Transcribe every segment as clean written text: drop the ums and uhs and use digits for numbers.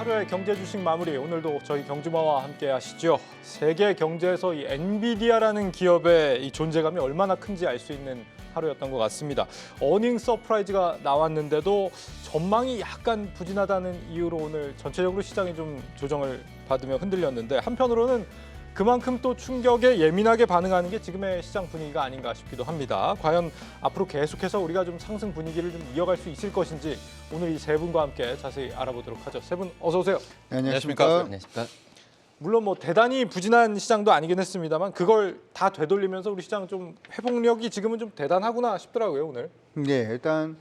하루의 경제 주식 마무리 오늘도 저희 경주마와 함께 하시죠. 세계 경제에서 이 엔비디아라는 기업의 이 존재감이 얼마나 큰지 알 수 있는 하루였던 것 같습니다. 어닝 서프라이즈가 나왔는데도 전망이 약간 부진하다는 이유로 오늘 전체적으로 시장이 좀 조정을 받으며 흔들렸는데 한편으로는 그만큼 또 충격에 예민하게 반응하는 게 지금의 시장 분위기가 아닌가 싶기도 합니다. 과연 앞으로 계속해서 우리가 좀 상승 분위기를 좀 이어갈 수 있을 것인지 오늘 이 세 분과 함께 자세히 알아보도록 하죠. 세 분 어서 오세요. 네, 안녕하십니까. 안녕하십니까. 물론 뭐 대단히 부진한 시장도 아니긴 했습니다만 그걸 다 되돌리면서 우리 시장 좀 회복력이 지금은 좀 대단하구나 싶더라고요 오늘. 네, 일단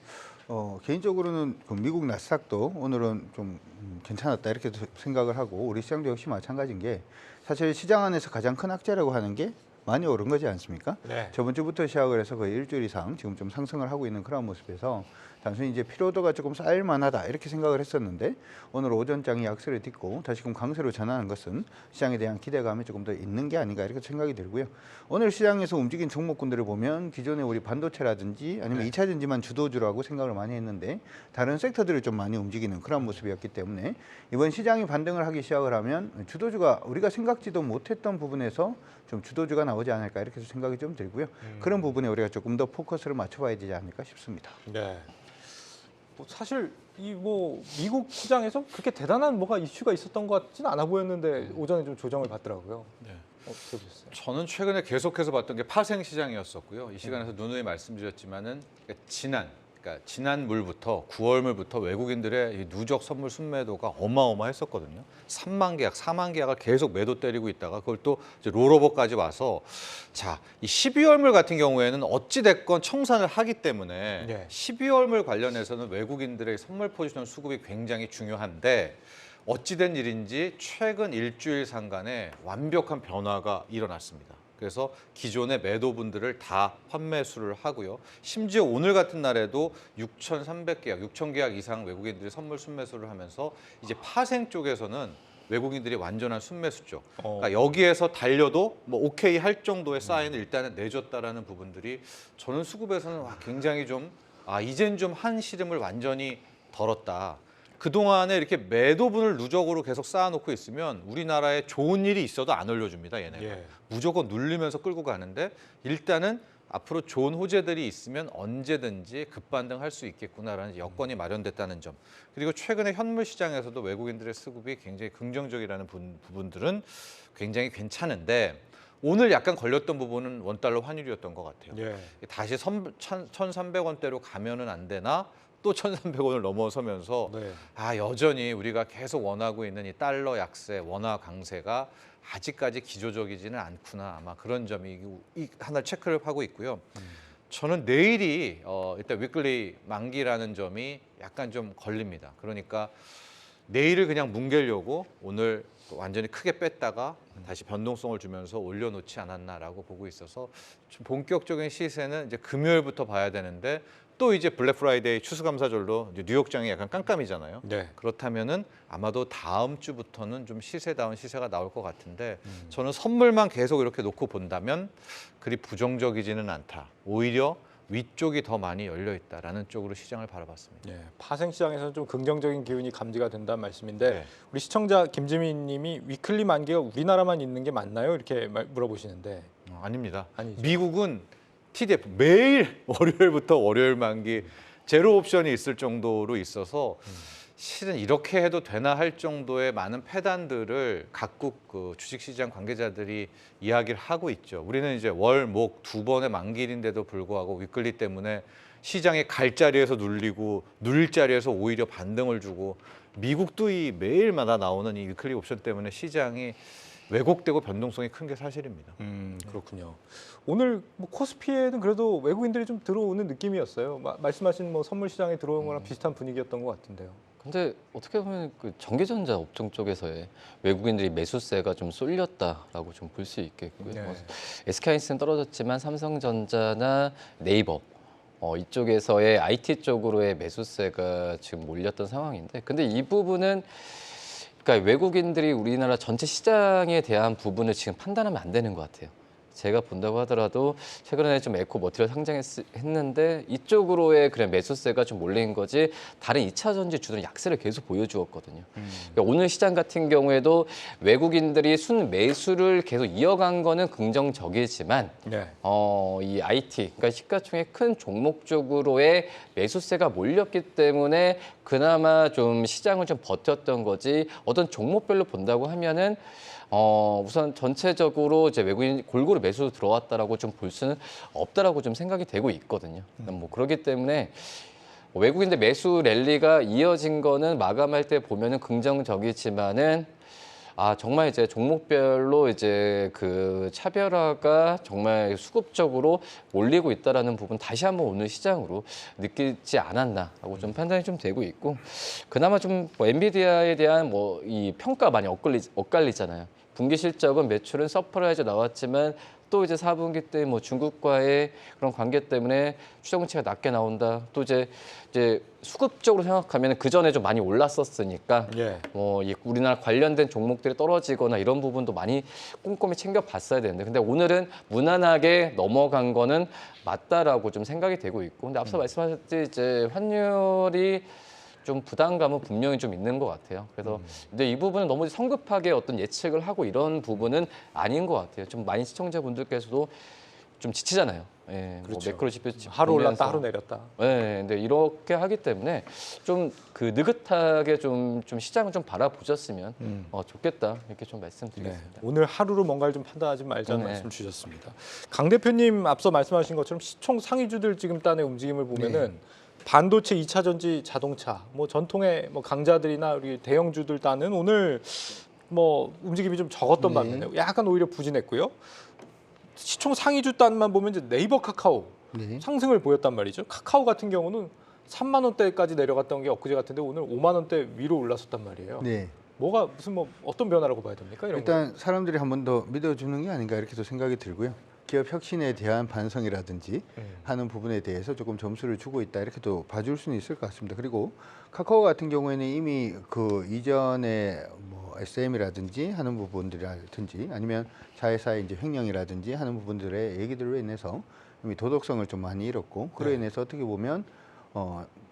개인적으로는 그 미국 나스닥도 오늘은 좀 괜찮았다 이렇게 생각을 하고 우리 시장도 역시 마찬가지인 게 사실 시장 안에서 가장 큰 악재라고 하는 게 많이 오른 거지 않습니까? 네. 저번 주부터 시작을 해서 거의 일주일 이상 지금 좀 상승을 하고 있는 그런 모습에서 단순히 이제 피로도가 조금 쌓일 만하다 이렇게 생각을 했었는데 오늘 오전장이 약세를 딛고 다시금 강세로 전환한 것은 시장에 대한 기대감이 조금 더 있는 게 아닌가 이렇게 생각이 들고요. 오늘 시장에서 움직인 종목군들을 보면 기존에 우리 반도체라든지 아니면 2차 전지만 주도주라고 생각을 많이 했는데 다른 섹터들을 좀 많이 움직이는 그런 모습이었기 때문에 이번 시장이 반등을 하기 시작을 하면 주도주가 우리가 생각지도 못했던 부분에서 좀 주도주가 나오지 않을까 이렇게 생각이 좀 들고요. 그런 부분에 우리가 조금 더 포커스를 맞춰봐야 되지 않을까 싶습니다. 네. 뭐 사실 이 뭐 미국 시장에서 그렇게 대단한 뭐가 이슈가 있었던 것 같지는 않아 보였는데 오전에 좀 조정을 받더라고요. 네. 어떻게 보셨어요? 저는 최근에 계속해서 봤던 게 파생 시장이었었고요. 이 시간에서 누누이 말씀드렸지만은 지난물부터 9월물부터 외국인들의 이 누적 선물 순매도가 어마어마했었거든요. 3만 계약, 4만 계약을 계속 매도 때리고 있다가 그걸 또 이제 롤오버까지 와서 자, 이 12월물 같은 경우에는 어찌 됐건 청산을 하기 때문에 네. 12월물 관련해서는 외국인들의 선물 포지션 수급이 굉장히 중요한데 어찌된 일인지 최근 일주일 상간에 완벽한 변화가 일어났습니다. 그래서 기존의 매도분들을 다 환매수를 하고요. 심지어 오늘 같은 날에도 6,300계약, 6,000계약 이상 외국인들이 선물 순매수를 하면서 이제 파생 쪽에서는 외국인들이 완전한 순매수죠. 그러니까 여기에서 달려도 뭐 오케이 할 정도의 사인을 일단은 내줬다라는 부분들이 저는 수급에서는 굉장히 좀 이젠 좀 한시름을 완전히 덜었다. 그동안에 이렇게 매도분을 누적으로 계속 쌓아놓고 있으면 우리나라에 좋은 일이 있어도 안 올려줍니다, 얘네가. 예. 무조건 눌리면서 끌고 가는데 일단은 앞으로 좋은 호재들이 있으면 언제든지 급반등할 수 있겠구나라는 여건이 마련됐다는 점. 그리고 최근에 현물 시장에서도 외국인들의 수급이 굉장히 긍정적이라는 부분들은 굉장히 괜찮은데 오늘 약간 걸렸던 부분은 원달러 환율이었던 것 같아요. 예. 다시 1,300원대로 가면은 안 되나? 또 1,300원을 넘어서면서 네. 여전히 우리가 계속 원하고 있는 이 달러 약세, 원화 강세가 아직까지 기조적이지는 않구나. 아마 그런 점이 하나 체크를 하고 있고요. 저는 내일이 일단 위클리 만기라는 점이 약간 좀 걸립니다. 그러니까 내일을 그냥 뭉개려고 오늘 완전히 크게 뺐다가 다시 변동성을 주면서 올려놓지 않았나라고 보고 있어서 좀 본격적인 시세는 이제 금요일부터 봐야 되는데 또 이제 블랙 프라이데이 추수감사절로 이제 뉴욕장이 약간 깜깜이잖아요. 네. 그렇다면은 아마도 다음 주부터는 좀 시세다운 시세가 나올 것 같은데 저는 선물만 계속 이렇게 놓고 본다면 그리 부정적이지는 않다. 오히려 위쪽이 더 많이 열려 있다라는 쪽으로 시장을 바라봤습니다. 네, 파생 시장에서는 좀 긍정적인 기운이 감지가 된다는 말씀인데 네. 우리 시청자 김지민 님이 위클리 만기가 우리나라만 있는 게 맞나요? 이렇게 물어보시는데 아닙니다. 아니죠. 미국은 TDF 매일 월요일부터 월요일 만기 제로 옵션이 있을 정도로 있어서 실은 이렇게 해도 되나 할 정도의 많은 패단들을 각국 그 주식시장 관계자들이 이야기를 하고 있죠. 우리는 이제 월, 목 두 번의 만기일인데도 불구하고 위클리 때문에 시장에 갈 자리에서 눌리고 누릴 자리에서 오히려 반등을 주고 미국도 이 매일마다 나오는 이 위클리 옵션 때문에 시장이 왜곡되고 변동성이 큰 게 사실입니다. 그렇군요. 오늘 뭐 코스피에는 그래도 외국인들이 좀 들어오는 느낌이었어요. 말씀하신 뭐 선물 시장에 들어오는 거랑 비슷한 분위기였던 것 같은데요. 근데 어떻게 보면 그 전기전자 업종 쪽에서의 외국인들이 매수세가 좀 쏠렸다라고 좀 볼 수 있겠고요. 네. SK하이닉스는 떨어졌지만 삼성전자나 네이버 이쪽에서의 IT 쪽으로의 매수세가 지금 몰렸던 상황인데, 근데 이 부분은 그러니까 외국인들이 우리나라 전체 시장에 대한 부분을 지금 판단하면 안 되는 것 같아요. 제가 본다고 하더라도 최근에 좀 에코 머티리얼 상장했는데 이쪽으로의 그냥 매수세가 좀 몰린 거지 다른 2차 전지 주들은 약세를 계속 보여주었거든요. 그러니까 오늘 시장 같은 경우에도 외국인들이 순 매수를 계속 이어간 거는 긍정적이지만 네. 이 IT, 그러니까 시가총액 큰 종목 쪽으로의 매수세가 몰렸기 때문에 그나마 좀 시장을 좀 버텼던 거지 어떤 종목별로 본다고 하면은 우선 전체적으로 이제 외국인 골고루 매수 들어왔다라고 좀 볼 수는 없다라고 좀 생각이 되고 있거든요. 뭐 그렇기 때문에 외국인들 매수 랠리가 이어진 거는 마감할 때 보면은 긍정적이지만은 정말 이제 종목별로 이제 그 차별화가 정말 수급적으로 몰리고 있다라는 부분 다시 한번 오늘 시장으로 느끼지 않았나라고 좀 판단이 좀 되고 있고 그나마 좀 엔비디아에 대한 뭐 이 평가 많이 엇갈리잖아요. 분기 실적은 매출은 서프라이즈 나왔지만 또 이제 4분기 때 뭐 중국과의 그런 관계 때문에 추정치가 낮게 나온다. 또 이제 수급적으로 생각하면 그 전에 좀 많이 올랐었으니까 예. 이 우리나라 관련된 종목들이 떨어지거나 이런 부분도 많이 꼼꼼히 챙겨봤어야 되는데 근데 오늘은 무난하게 넘어간 거는 맞다라고 좀 생각이 되고 있고 근데 앞서 말씀하셨듯이 이제 환율이 좀 부담감은 분명히 좀 있는 것 같아요. 그래서 근데 이 부분은 너무 성급하게 어떤 예측을 하고 이런 부분은 아닌 것 같아요. 좀 많이 시청자분들께서도 좀 지치잖아요. 예, 그렇죠. 뭐 매크로 지표 하루 올랐다 보면서. 하루 내렸다. 네, 근데 이렇게 하기 때문에 좀 그 느긋하게 좀 시장을 좀 바라보셨으면 좋겠다 이렇게 좀 네. 말씀드리겠습니다. 오늘 하루로 뭔가를 좀 판단하지 말자는 네. 말씀 주셨습니다. 강 대표님 앞서 말씀하신 것처럼 시총 상위주들 지금 딴의 움직임을 보면은 반도체, 2차 전지, 자동차, 뭐 전통의 뭐 강자들이나 우리 대형주들 딴은 오늘 뭐 움직임이 좀 적었던 반면에 약간 오히려 부진했고요. 시총 상위주 딴만 보면 이제 네이버, 카카오 상승을 보였단 말이죠. 카카오 같은 경우는 3만 원대까지 내려갔던 게 엊그제 같은데 오늘 5만 원대 위로 올랐었단 말이에요. 네. 뭐가 무슨 뭐 어떤 변화라고 봐야 됩니까? 이런 거. 일단 사람들이 한 번 더 믿어주는 게 아닌가 이렇게도 생각이 들고요. 기업 혁신에 대한 반성이라든지 하는 부분에 대해서 조금 점수를 주고 있다 이렇게도 봐줄 수는 있을 것 같습니다. 그리고 카카오 같은 경우에는 이미 그 이전에 뭐 SM이라든지 하는 부분들이라든지 아니면 자회사의 이제 횡령이라든지 하는 부분들의 얘기들로 인해서 이미 도덕성을 좀 많이 잃었고 그로 인해서 어떻게 보면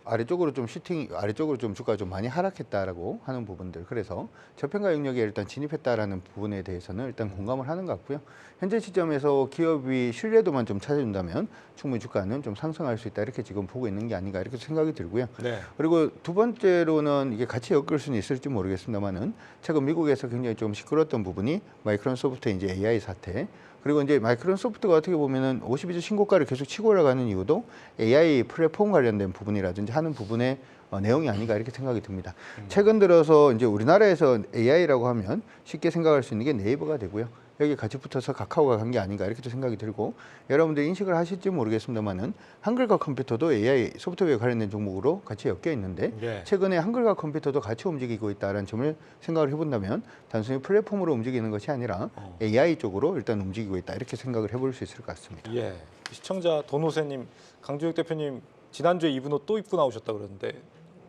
아래쪽으로 좀 주가가 좀 많이 하락했다라고 하는 부분들. 그래서 저평가 영역에 일단 진입했다라는 부분에 대해서는 일단 공감을 하는 것 같고요. 현재 시점에서 기업이 신뢰도만 좀 찾아준다면 충분히 주가는 좀 상승할 수 있다 이렇게 지금 보고 있는 게 아닌가 이렇게 생각이 들고요. 네. 그리고 두 번째로는 이게 같이 엮을 수는 있을지 모르겠습니다만은 최근 미국에서 굉장히 좀 시끄러웠던 부분이 마이크론소프트의 이제 AI 사태. 그리고 이제 마이크론소프트가 어떻게 보면은 52주 신고가를 계속 치고 올라가는 이유도 AI 플랫폼 관련된 부분이라든지 하는 부분의 내용이 아닌가 이렇게 생각이 듭니다. 최근 들어서 이제 우리나라에서 AI라고 하면 쉽게 생각할 수 있는 게 네이버가 되고요. 여기 같이 붙어서 카카오가 간 게 아닌가 이렇게도 생각이 들고 여러분들이 인식을 하실지 모르겠습니다만은 한글과 컴퓨터도 AI 소프트웨어 관련된 종목으로 같이 엮여 있는데 네. 최근에 한글과 컴퓨터도 같이 움직이고 있다는 점을 생각을 해본다면 단순히 플랫폼으로 움직이는 것이 아니라 AI 쪽으로 일단 움직이고 있다 이렇게 생각을 해볼 수 있을 것 같습니다. 예. 시청자 도노세님, 강주혁 대표님 지난주에 입은 옷 또 입고 나오셨다 그러는데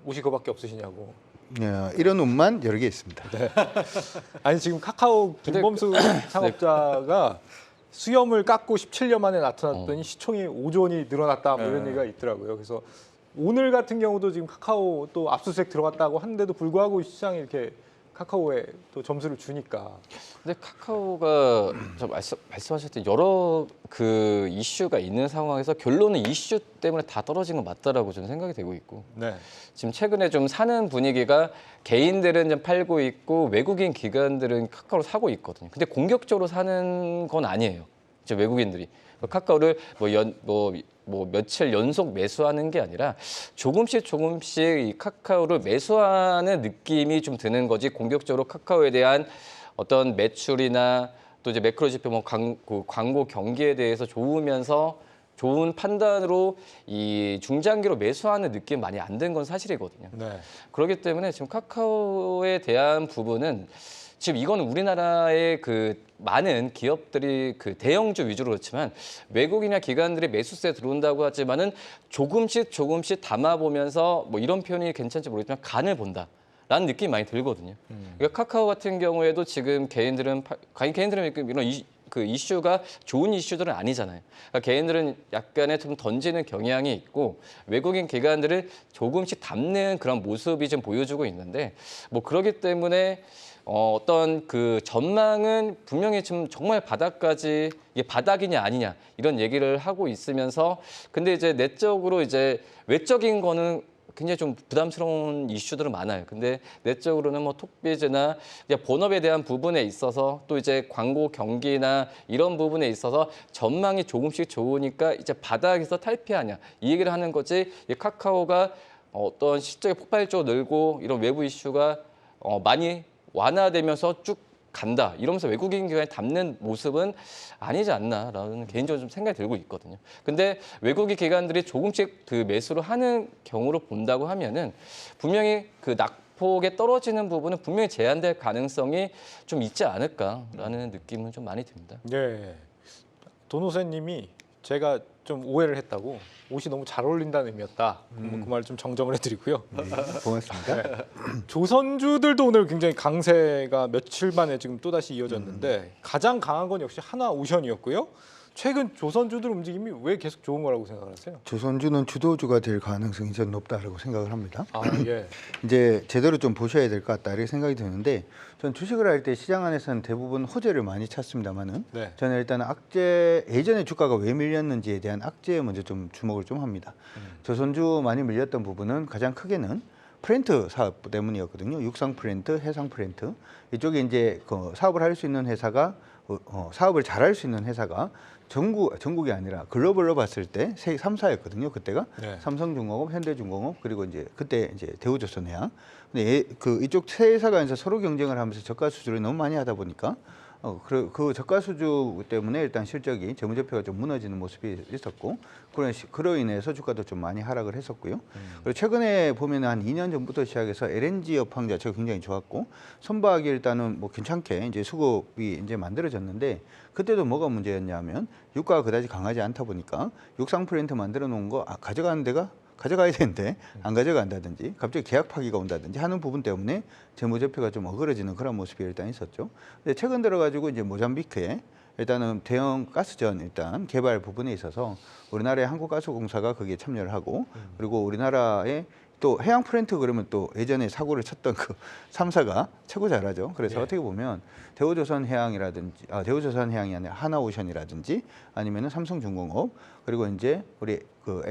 옷이 그거밖에 없으시냐고. 이런 옷만 여러 개 있습니다. 아니 지금 카카오 김범수 창업자가 수염을 깎고 17년 만에 나타났더니 시총이 5조 원이 늘어났다 뭐 이런 얘기가 있더라고요. 그래서 오늘 같은 경우도 지금 카카오 또 압수수색 들어갔다고 하는데도 불구하고 시장이 이렇게 카카오에 또 점수를 주니까. 근데 카카오가 말씀하셨듯이 여러 그 이슈가 있는 상황에서 결론은 이슈 때문에 다 떨어진 건 맞다라고 저는 생각이 되고 있고 네. 지금 최근에 좀 사는 분위기가 개인들은 좀 팔고 있고 외국인 기관들은 카카오를 사고 있거든요. 근데 공격적으로 사는 건 아니에요. 이제 외국인들이 카카오를 뭐 며칠 연속 매수하는 게 아니라 조금씩 이 카카오를 매수하는 느낌이 좀 드는 거지 공격적으로 카카오에 대한 어떤 매출이나 또 이제 매크로 지표 뭐 광고 경기에 대해서 좋은 판단으로 이 중장기로 매수하는 느낌 많이 안 든 건 사실이거든요. 네. 그렇기 때문에 지금 카카오에 대한 부분은 지금 이거는 우리나라의 그 많은 기업들이 그 대형주 위주로 그렇지만 외국인이나 기관들이 매수세 들어온다고 하지만은 조금씩 담아보면서 뭐 이런 표현이 괜찮지 모르겠지만 간을 본다라는 느낌이 많이 들거든요. 그러니까 카카오 같은 경우에도 지금 개인들은 이런 그 이슈가 좋은 이슈들은 아니잖아요. 그러니까 개인들은 약간의 좀 던지는 경향이 있고 외국인 기관들을 조금씩 담는 그런 모습이 좀 보여주고 있는데 뭐 그렇기 때문에 어떤 그 전망은 분명히 지금 정말 바닥까지 이게 바닥이냐 아니냐 이런 얘기를 하고 있으면서 근데 이제 내적으로 이제 외적인 거는 굉장히 좀 부담스러운 이슈들은 많아요. 근데 내적으로는 뭐 톡비즈나 본업에 대한 부분에 있어서 또 이제 광고 경기나 이런 부분에 있어서 전망이 조금씩 좋으니까 이제 바닥에서 탈피하냐 이 얘기를 하는 거지. 이 카카오가 어떤 실적이 폭발적으로 늘고 이런 외부 이슈가 많이 완화되면서 쭉 간다 이러면서 외국인 기관이 담는 모습은 아니지 않나라는 개인적으로 좀 생각이 들고 있거든요. 근데 외국인 기관들이 조금씩 그 매수를 하는 경우로 본다고 하면은 분명히 그 낙폭에 떨어지는 부분은 분명히 제한될 가능성이 좀 있지 않을까라는 느낌은 좀 많이 듭니다. 네. 도노세님이 제가 좀 오해를 했다고 옷이 너무 잘 어울린다는 의미였다. 그 말을 좀 정정을 해드리고요. 고맙습니다. 조선주들도 오늘 굉장히 강세가 며칠 만에 지금 또다시 이어졌는데 가장 강한 건 역시 하나오션이었고요. 최근 조선주들 움직임이 왜 계속 좋은 거라고 생각하세요? 조선주는 주도주가 될 가능성이 전 높다라고 생각을 합니다. 아 예. 이제 제대로 좀 보셔야 될 것 같다 이렇게 생각이 드는데 전 주식을 할 때 시장 안에서는 대부분 호재를 많이 찾습니다만은 네. 저는 일단 악재 예전에 주가가 왜 밀렸는지에 대한 악재에 먼저 좀 주목을 좀 합니다. 조선주 많이 밀렸던 부분은 가장 크게는 프렌트 사업 때문이었거든요. 육상 프렌트, 해상 프렌트 이쪽에 이제 그 사업을 할 수 있는 회사가 사업을 잘할 수 있는 회사가 전국이 아니라 글로벌로 봤을 때 3사였거든요. 그때가 네. 삼성중공업, 현대중공업 그리고 이제 그때 이제 대우조선해양. 근데 그 이쪽 세 회사가 이제 서로 경쟁을 하면서 저가 수주를 너무 많이 하다 보니까 그 저가 수주 때문에 일단 실적이 재무제표가 좀 무너지는 모습이 있었고 그로 인해서 주가도 좀 많이 하락을 했었고요. 그리고 최근에 보면 한 2년 전부터 시작해서 LNG 업황 자체가 굉장히 좋았고 선박이 일단은 뭐 괜찮게 이제 수급이 이제 만들어졌는데 그때도 뭐가 문제였냐면 유가가 그다지 강하지 않다 보니까 육상 프렌트 만들어 놓은 거 가져가는 데가 가져가야 되는데 안 가져간다든지 갑자기 계약 파기가 온다든지 하는 부분 때문에 재무제표가 좀 어그러지는 그런 모습이 일단 있었죠. 근데 최근 들어가지고 이제 모잠비크에 일단은 대형 가스전 일단 개발 부분에 있어서 우리나라의 한국가스공사가 거기에 참여를 하고 그리고 우리나라의 또 해양 프렌트 그러면 또 예전에 사고를 쳤던 그 3사가 최고 잘하죠. 그래서 예. 어떻게 보면 대우조선해양이라든지 대우조선해양이 아니라 하나오션이라든지 아니면은 삼성중공업 그리고 이제 우리 그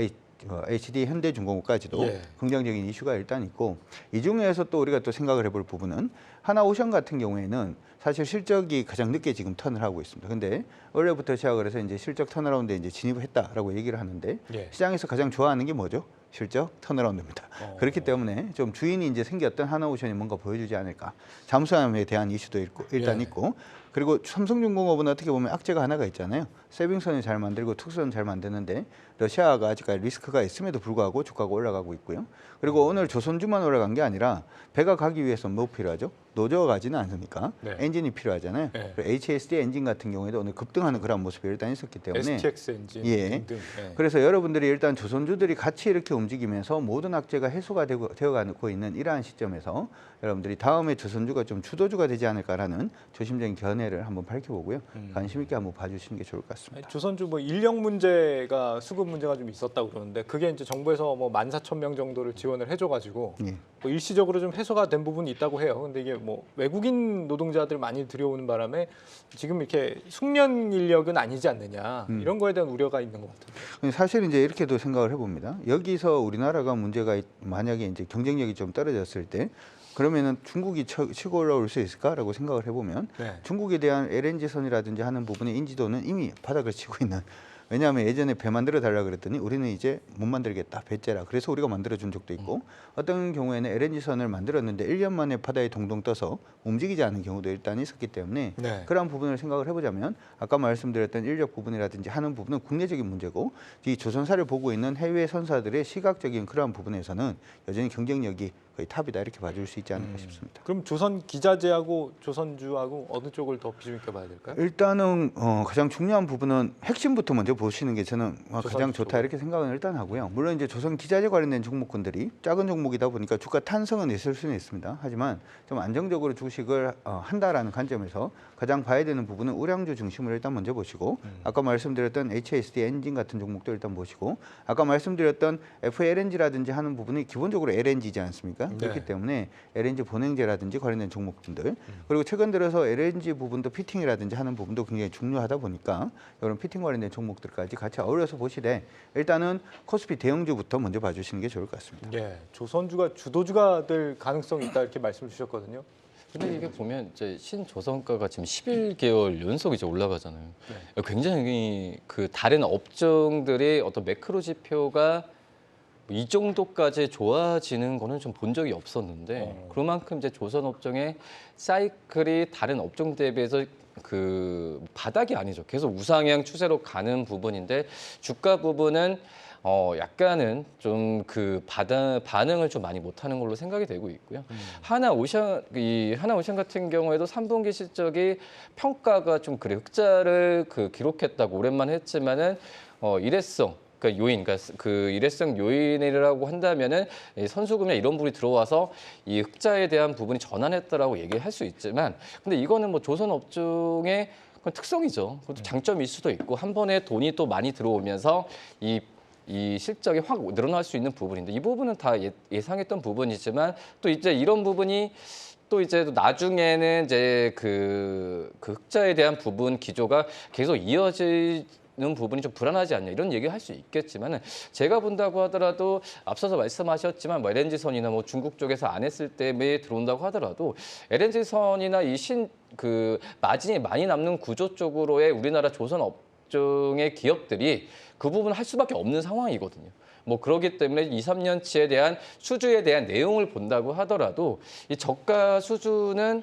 HD 현대중공업까지도 예. 긍정적인 이슈가 일단 있고 이 중에서 또 우리가 또 생각을 해볼 부분은 하나오션 같은 경우에는 사실 실적이 가장 늦게 지금 턴을 하고 있습니다. 근데 원래부터 시작을 해서 이제 실적 턴어라운드에 이제 진입을 했다라고 얘기를 하는데 예. 시장에서 가장 좋아하는 게 뭐죠? 실적 턴어라운드입니다. 그렇기 때문에 좀 주인이 이제 생겼던 하나오션이 뭔가 보여주지 않을까. 잠수함에 대한 이슈도 일단 예. 있고 그리고 삼성중공업은 어떻게 보면 악재가 하나가 있잖아요. 세빙선을 잘 만들고 특수선 잘 만드는데 러시아가 아직까지 리스크가 있음에도 불구하고 주가가 올라가고 있고요. 그리고 오늘 조선주만 올라간 게 아니라 배가 가기 위해서 뭐 필요하죠? 노저가 가지는 않으니까 네. 엔진이 필요하잖아요. 네. 그리고 HSD 엔진 같은 경우에도 오늘 급등하는 그런 모습이 일단 있었기 때문에 STX 엔진 예. 등등. 예. 그래서 여러분들이 일단 조선주들이 같이 이렇게 움직이면서 모든 악재가 해소가 되어가고 있는 이러한 시점에서 여러분들이 다음에 조선주가 좀 주도주가 되지 않을까라는 조심적인 견해를 한번 밝혀보고요. 관심 있게 한번 봐주시는 게 좋을 것 같습니다. 아니, 조선주 뭐 인력 문제가 수급 문제가 좀 있었다고 그러는데 그게 이제 정부에서 뭐 14,000명 정도를 지원을 해줘가지고 예. 뭐 일시적으로 좀 해소가 된 부분이 있다고 해요. 근데 이게 뭐 외국인 노동자들 많이 들여오는 바람에 지금 이렇게 숙련 인력은 아니지 않느냐 이런 거에 대한 우려가 있는 것 같은데. 사실 이제 이렇게도 생각을 해봅니다. 여기서 우리나라가 문제가 만약에 이제 경쟁력이 좀 떨어졌을 때 그러면은 중국이 치고 올라올 수 있을까라고 생각을 해보면 네. 중국에 대한 LNG선이라든지 하는 부분의 인지도는 이미 바닥을 치고 있는. 왜냐하면 예전에 배 만들어 달라 그랬더니 우리는 이제 못 만들겠다 배째라 그래서 우리가 만들어 준 적도 있고 어떤 경우에는 LNG선을 만들었는데 1년 만에 바다에 동동 떠서 움직이지 않은 경우도 일단 있었기 때문에 네. 그런 부분을 생각을 해보자면 아까 말씀드렸던 인력 부분이라든지 하는 부분은 국내적인 문제고 이 조선사를 보고 있는 해외 선사들의 시각적인 그러한 부분에서는 여전히 경쟁력이 거의 탑이다 이렇게 봐줄 수 있지 않을까 싶습니다. 그럼 조선 기자재하고 조선주하고 어느 쪽을 더 비중 있게 봐야 될까요? 일단은 가장 중요한 부분은 핵심부터 먼저 보시는 게 저는 가장 조선 좋다 쪽으로. 이렇게 생각은 일단 하고요. 물론 이제 조선 기자재 관련된 종목군들이 작은 종목이다 보니까 주가 탄성은 있을 수는 있습니다. 하지만 좀 안정적으로 주식을 한다라는 관점에서 가장 봐야 되는 부분은 우량주 중심으로 일단 먼저 보시고 아까 말씀드렸던 HSD 엔진 같은 종목도 일단 보시고 아까 말씀드렸던 FLNG라든지 하는 부분이 기본적으로 LNG이지 않습니까? 그렇기 때문에 LNG 본행제라든지 관련된 종목분들 그리고 최근 들어서 LNG 부분도 피팅이라든지 하는 부분도 굉장히 중요하다 보니까 이런 피팅 관련된 종목들까지 같이 어울려서 보시되 일단은 코스피 대형주부터 먼저 봐주시는 게 좋을 것 같습니다. 예, 조선주가 주도주가 될 가능성이 있다 이렇게 말씀을 주셨거든요. 근데 이게 보면 이제 신조선가가 지금 11개월 연속 이제 올라가잖아요. 굉장히 그 다른 업종들의 어떤 매크로 지표가 이 정도까지 좋아지는 거는 좀 본 적이 없었는데 그만큼 이제 조선 업종의 사이클이 다른 업종 대비해서 그 바닥이 아니죠. 계속 우상향 추세로 가는 부분인데 주가 부분은 약간은 좀 그 반응을 좀 많이 못하는 걸로 생각이 되고 있고요. 하나오션 같은 경우에도 3분기 실적이 평가가 좀 그래 흑자를 기록했다고 오랜만에 했지만은 일회성 그러니까 요인, 그러니까 그 일회성 요인이라고 한다면은 선수금이나 이런 부분이 들어와서 이 흑자에 대한 부분이 전환했다라고 얘기할 수 있지만, 근데 이거는 뭐 조선 업종의 특성이죠. 그것도 장점일 수도 있고 한 번에 돈이 또 많이 들어오면서 이 실적이 확 늘어날 수 있는 부분인데 이 부분은 다 예상했던 부분이지만 또 이제 이런 부분이 또 이제 나중에는 이제 그 흑자에 대한 부분 기조가 계속 이어지는 부분이 좀 불안하지 않냐 이런 얘기를 할 수 있겠지만은 제가 본다고 하더라도 앞서서 말씀하셨지만 뭐 LNG 선이나 뭐 중국 쪽에서 안 했을 때 매에 들어온다고 하더라도 LNG 선이나 이 마진이 많이 남는 구조 쪽으로의 우리나라 조선 업종의 기업들이 그 부분을 할 수밖에 없는 상황이거든요. 뭐 그렇기 때문에 2, 3년치에 대한 수주에 대한 내용을 본다고 하더라도 이 저가 수주는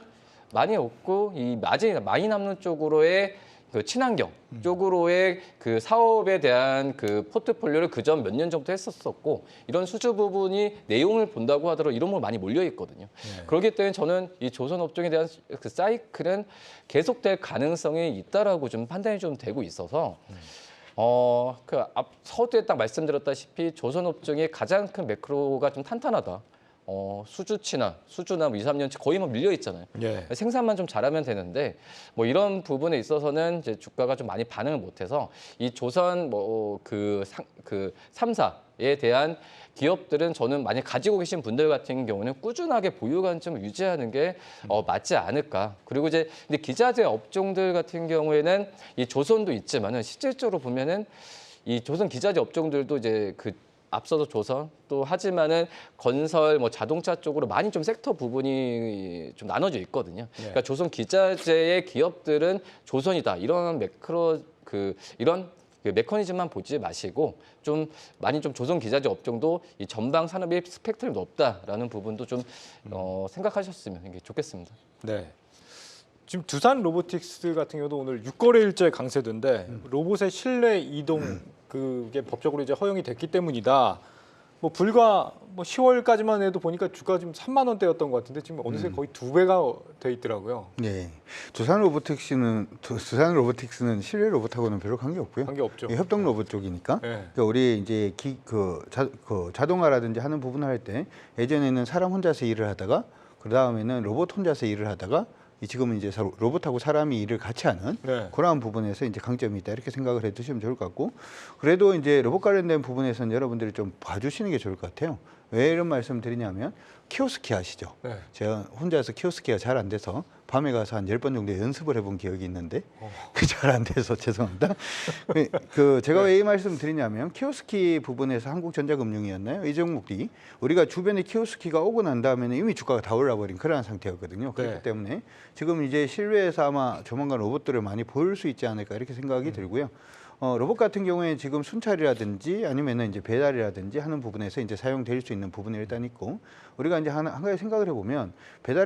많이 없고 이 마진이 많이 남는 쪽으로의 그 친환경 쪽으로의 그 사업에 대한 그 포트폴리오를 그전 몇 년 전부터 했었었고 이런 수주 부분이 내용을 본다고 하더라도 이런 거 많이 몰려 있거든요. 그렇기 때문에 저는 이 조선 업종에 대한 그 사이클은 계속될 가능성이 있다라고 좀 판단이 좀 되고 있어서 서두에 딱 말씀드렸다시피 조선 업종의 가장 큰 매크로가 좀 탄탄하다. 수주나 뭐 2, 3년치 거의 뭐 밀려 있잖아요. 예. 생산만 좀 잘하면 되는데 뭐 이런 부분에 있어서는 이제 주가가 좀 많이 반응을 못해서 이 조선 그 3사에 대한 기업들은 저는 만약 가지고 계신 분들 같은 경우는 꾸준하게 보유 관점을 유지하는 게 맞지 않을까. 그리고 이제 근데 기자재 업종들 같은 경우에는 이 조선도 있지만은 실질적으로 보면은 이 조선 기자재 업종들도 이제 앞서서 조선 또 하지만은 건설 뭐 자동차 쪽으로 많이 좀 섹터 부분이 좀 나눠져 있거든요. 그러니까 조선 기자재의 기업들은 조선이다 이런 이런 메커니즘만 보지 마시고 좀 많이 좀 조선 기자재 업종도 이 전방 산업의 스펙트럼이 높다라는 부분도 좀 생각하셨으면 좋겠습니다. 네. 지금 두산 로보틱스 같은 경우도 오늘 6거래일째 강세던데 로봇의 실내 이동 그게 법적으로 이제 허용이 됐기 때문이다. 뭐 불과 뭐 10월까지만 해도 보니까 주가 지금 3만 원대였던 것 같은데 지금 어느새 거의 2배가 돼 있더라고요. 네, 두산 로보틱스는 실내 로봇하고는 별로 관계 없고요. 관계 없죠. 협동 로봇 쪽이니까. 네. 그러니까 우리 이제 자동화라든지 하는 부분을 할 때 예전에는 사람 혼자서 일을 하다가 그 다음에는 로봇 혼자서 일을 하다가 지금은 이제 로봇하고 사람이 일을 같이 하는 네. 그러한 부분에서 이제 강점이 있다 이렇게 생각을 해두시면 좋을 것 같고 그래도 이제 로봇 관련된 부분에서는 여러분들이 좀 봐주시는 게 좋을 것 같아요. 왜 이런 말씀 드리냐면 키오스키 아시죠? 네. 제가 혼자서 키오스키가 잘 안 돼서 밤에 가서 한 10번 정도 연습을 해본 기억이 있는데 잘 안 돼서 죄송합니다. 제가 왜 이 말씀 드리냐면 키오스키 부분에서 한국전자금융이었나요? 이 종목이 우리가 주변에 키오스키가 오고 난 다음에는 이미 주가가 다 올라버린 그러한 상태였거든요. 그렇기 네. 때문에 지금 이제 실외에서 아마 조만간 로봇들을 많이 볼 수 있지 않을까 이렇게 생각이 들고요. 로봇 같은 경우에 지금 순찰이라든지 아니면은 이제 배달이라든지 하는 부분에서 이제 사용될 수 있는 부분이 일단 있고 우리가 이제 한 가지 생각을 해보면 배달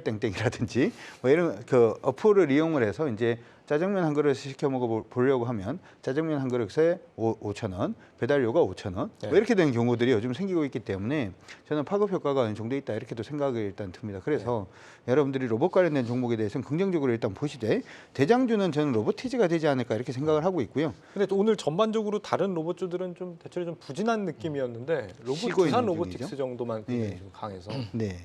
땡땡이라든지 뭐 이런 어플을 이용을 해서 이제 짜장면 한 그릇 시켜 먹어 보려고 하면 짜장면 한 그릇에 5,000원, 배달료가 5,000원 네. 뭐 이렇게 되는 경우들이 요즘 생기고 있기 때문에 저는 파급 효과가 어느 정도 있다 이렇게도 생각이 일단 듭니다. 그래서 여러분들이 로봇 관련된 종목에 대해서는 긍정적으로 일단 보시되 대장주는 저는 로보티지가 되지 않을까 이렇게 생각을 하고 있고요. 근데 또 오늘 전반적으로 다른 로봇주들은 좀 대체로 좀 부진한 느낌이었는데 쉬고 두산 있는 로보틱스 중이죠. 정도만 굉장히 예. 좀 강해서. 네.